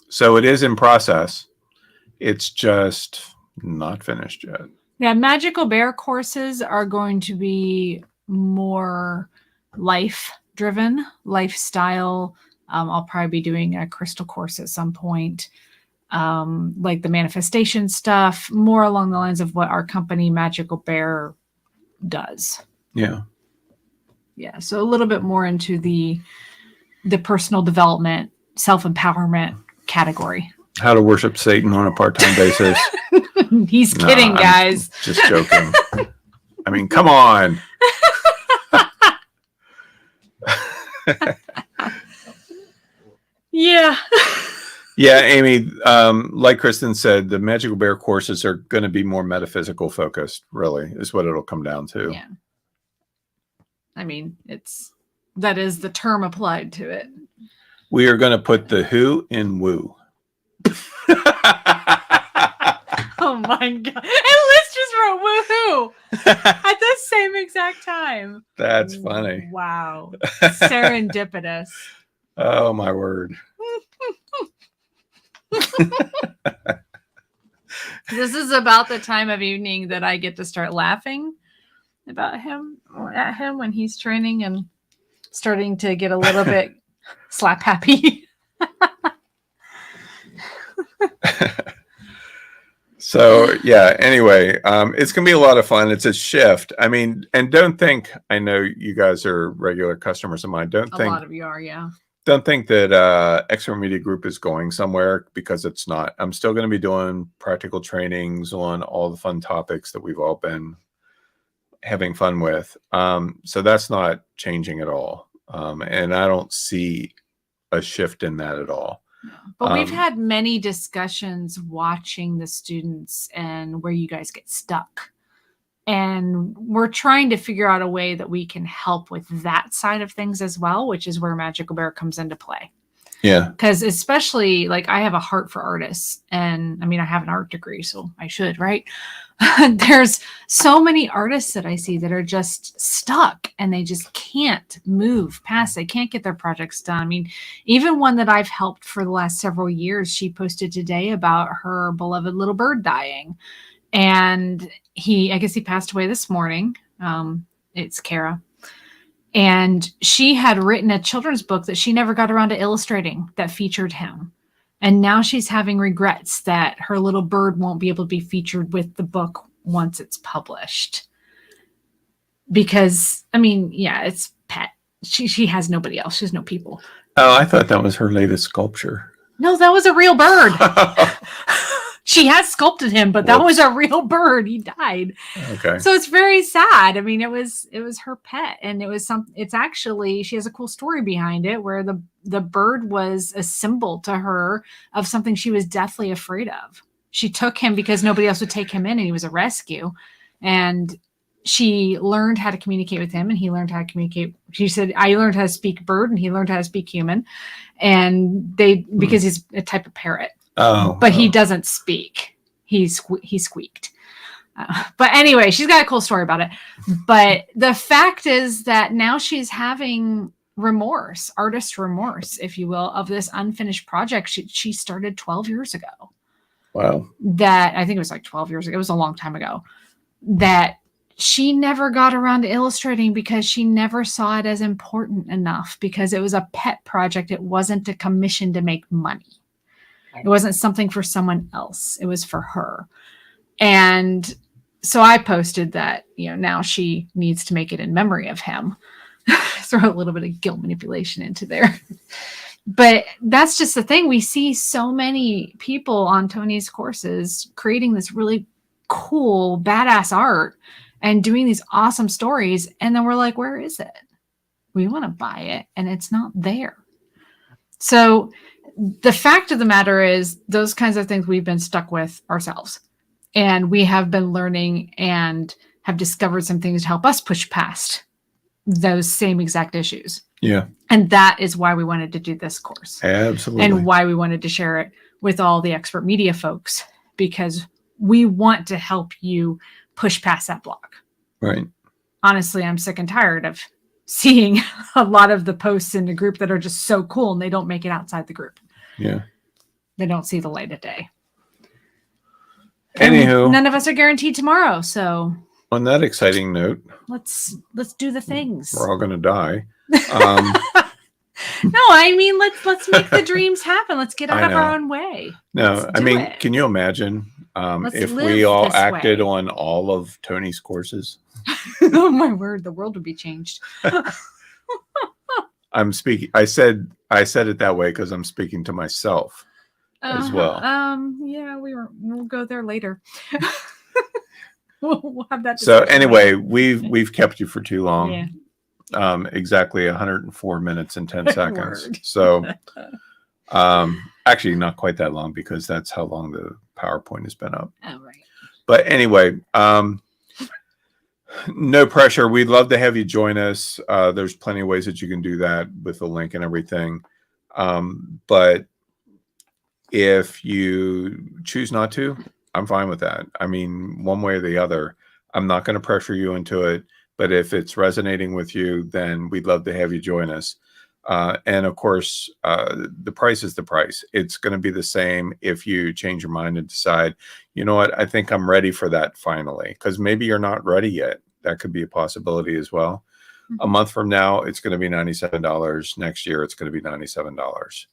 So it is in process. It's just not finished yet. Yeah, Magical Bear courses are going to be more life-driven, lifestyle. I'll probably be doing a crystal course at some point, like the manifestation stuff, more along the lines of what our company Magical Bear does. Yeah. Yeah, so a little bit more into the personal development, self-empowerment category. How to worship Satan on a part-time basis. He's kidding, guys. Just joking. I mean, come on. Yeah. Yeah, Amy, like Kristen said, the Magical Bear courses are going to be more metaphysical focused, really, is what it'll come down to. Yeah. I mean, that is the term applied to it. We are going to put the who in woo. Oh my God. And Liz just wrote woohoo at the same exact time. That's funny. Wow. Serendipitous. Oh, my word. This is about the time of evening that I get to start laughing about him or at him when he's training and starting to get a little bit slap happy. So yeah, anyway, it's gonna be a lot of fun. It's a shift. I mean, and don't think, I know you guys are regular customers of mine. A lot of you are, yeah. Don't think that Expert Media Group is going somewhere, because it's not. I'm still going to be doing practical trainings on all the fun topics that we've all been having fun with. So that's not changing at all. And I don't see a shift in that at all. But we've had many discussions watching the students and where you guys get stuck. And we're trying to figure out a way that we can help with that side of things as well, which is where Magical Bear comes into play. Yeah. Because especially, like, I have a heart for artists. And I mean, I have an art degree, so I should, right? There's so many artists that I see that are just stuck and they just can't move past. They can't get their projects done. I mean, even one that I've helped for the last several years, she posted today about her beloved little bird dying. And I guess he passed away this morning. It's Kara. And she had written a children's book that she never got around to illustrating that featured him. And now she's having regrets that her little bird won't be able to be featured with the book once it's published. Because, I mean, yeah, it's pet. She has nobody else. She has no people. Oh, I thought that was her latest sculpture. No, that was a real bird. She has sculpted him, but that was a real bird. He died. Okay. So it's very sad. I mean, it was her pet, and it's actually, she has a cool story behind it where the bird was a symbol to her of something she was deathly afraid of. She took him because nobody else would take him in, and he was a rescue. And she learned how to communicate with him, and he learned how to communicate. She said, I learned how to speak bird, and he learned how to speak human. And because he's a type of parrot. But he doesn't speak. He squeaked. But anyway, she's got a cool story about it. But the fact is that now she's having remorse, artist remorse, if you will, of this unfinished project she started 12 years ago. Wow. That, I think it was like 12 years ago. It was a long time ago. That she never got around to illustrating because she never saw it as important enough, because it was a pet project. It wasn't a commission to make money. It wasn't something for someone else. It was for her. And so I posted that, now she needs to make it in memory of him. Throw a little bit of guilt manipulation into there. But that's just the thing. We see so many people on Tony's courses creating this really cool, badass art and doing these awesome stories. And then we're like, where is it? We want to buy it, and it's not there. So the fact of the matter is, those kinds of things we've been stuck with ourselves, and we have been learning and have discovered some things to help us push past those same exact issues. Yeah. And that is why we wanted to do this course. Absolutely. And why we wanted to share it with all the expert media folks, because we want to help you push past that block. Right. Honestly, I'm sick and tired of seeing a lot of the posts in the group that are just so cool, and they don't make it outside the group. Yeah. They don't see the light of day. Anywho, and none of us are guaranteed tomorrow. So on that exciting note, let's do the things. We're all going to die. No, I mean, let's make the dreams happen. Let's get out of our own way. No, I mean, can you imagine if we all acted on all of Tony's courses? Oh my word, the world would be changed. I'm speaking. I said it that way because I'm speaking to myself as well. Yeah, we'll go there later. we'll have that. So anyway, we've kept you for too long. Yeah. Exactly 104 minutes and 10 seconds. So actually not quite that long, because that's how long the PowerPoint has been up. Oh, right. But anyway, no pressure. We'd love to have you join us. There's plenty of ways that you can do that with the link and everything. But if you choose not to, I'm fine with that. I mean, one way or the other, I'm not going to pressure you into it. But if it's resonating with you, then we'd love to have you join us. And of course, the price is the price. It's going to be the same if you change your mind and decide, you know what, I think I'm ready for that finally. Because maybe you're not ready yet. That could be a possibility as well. Mm-hmm. A month from now, it's going to be $97. Next year, it's going to be $97.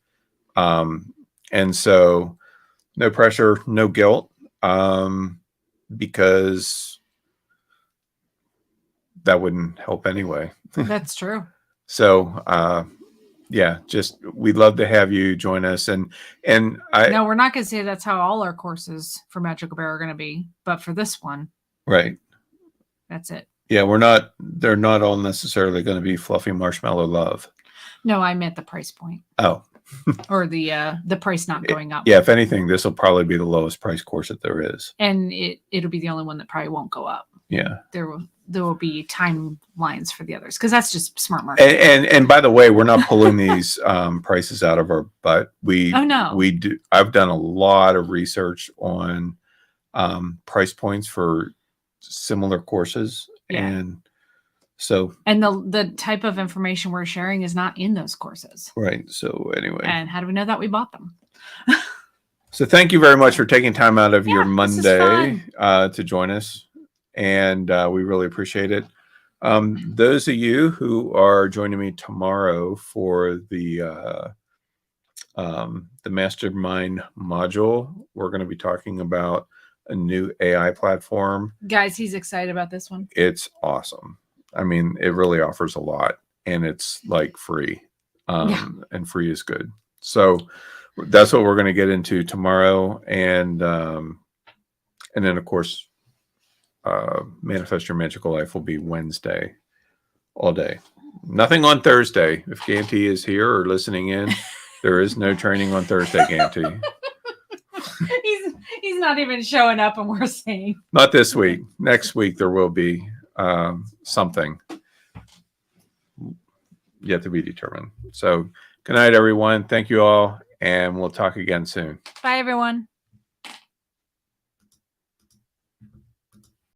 And so no pressure, no guilt, because that wouldn't help anyway. That's true. So, yeah, just we'd love to have you join us. And no, we're not going to say that's how all our courses for Magical Bear are going to be, but for this one, right, that's it. Yeah, they're not all necessarily going to be fluffy marshmallow love. No, I meant the price point. Oh. Or the price not going up. Yeah, if anything, this will probably be the lowest price course that there is. And it'll be the only one that probably won't go up. Yeah. There will be timelines for the others, because that's just smart marketing. And by the way, we're not pulling these prices out of our butt. We do. I've done a lot of research on price points for similar courses, and so the type of information we're sharing is not in those courses. Right. So anyway, and how do we know that? We bought them. So thank you very much for taking time out of your Yeah, this is Monday fun. to join us, and we really appreciate it. Those of you who are joining me tomorrow for the mastermind module, we're going to be talking about a new AI platform. Guys, he's excited about this one. It's awesome. I mean, it really offers a lot, and it's like free. Yeah. And free is good. So that's what we're going to get into tomorrow, and then of course, Manifest Your Magical Life will be Wednesday all day. Nothing on Thursday. If Ganty is here or listening in, there is no training on Thursday, Ganty. He's not even showing up, and we're saying Not this week. Next week there will be something yet to be determined. So good night, everyone. Thank you all, and we'll talk again soon. bye, everyone.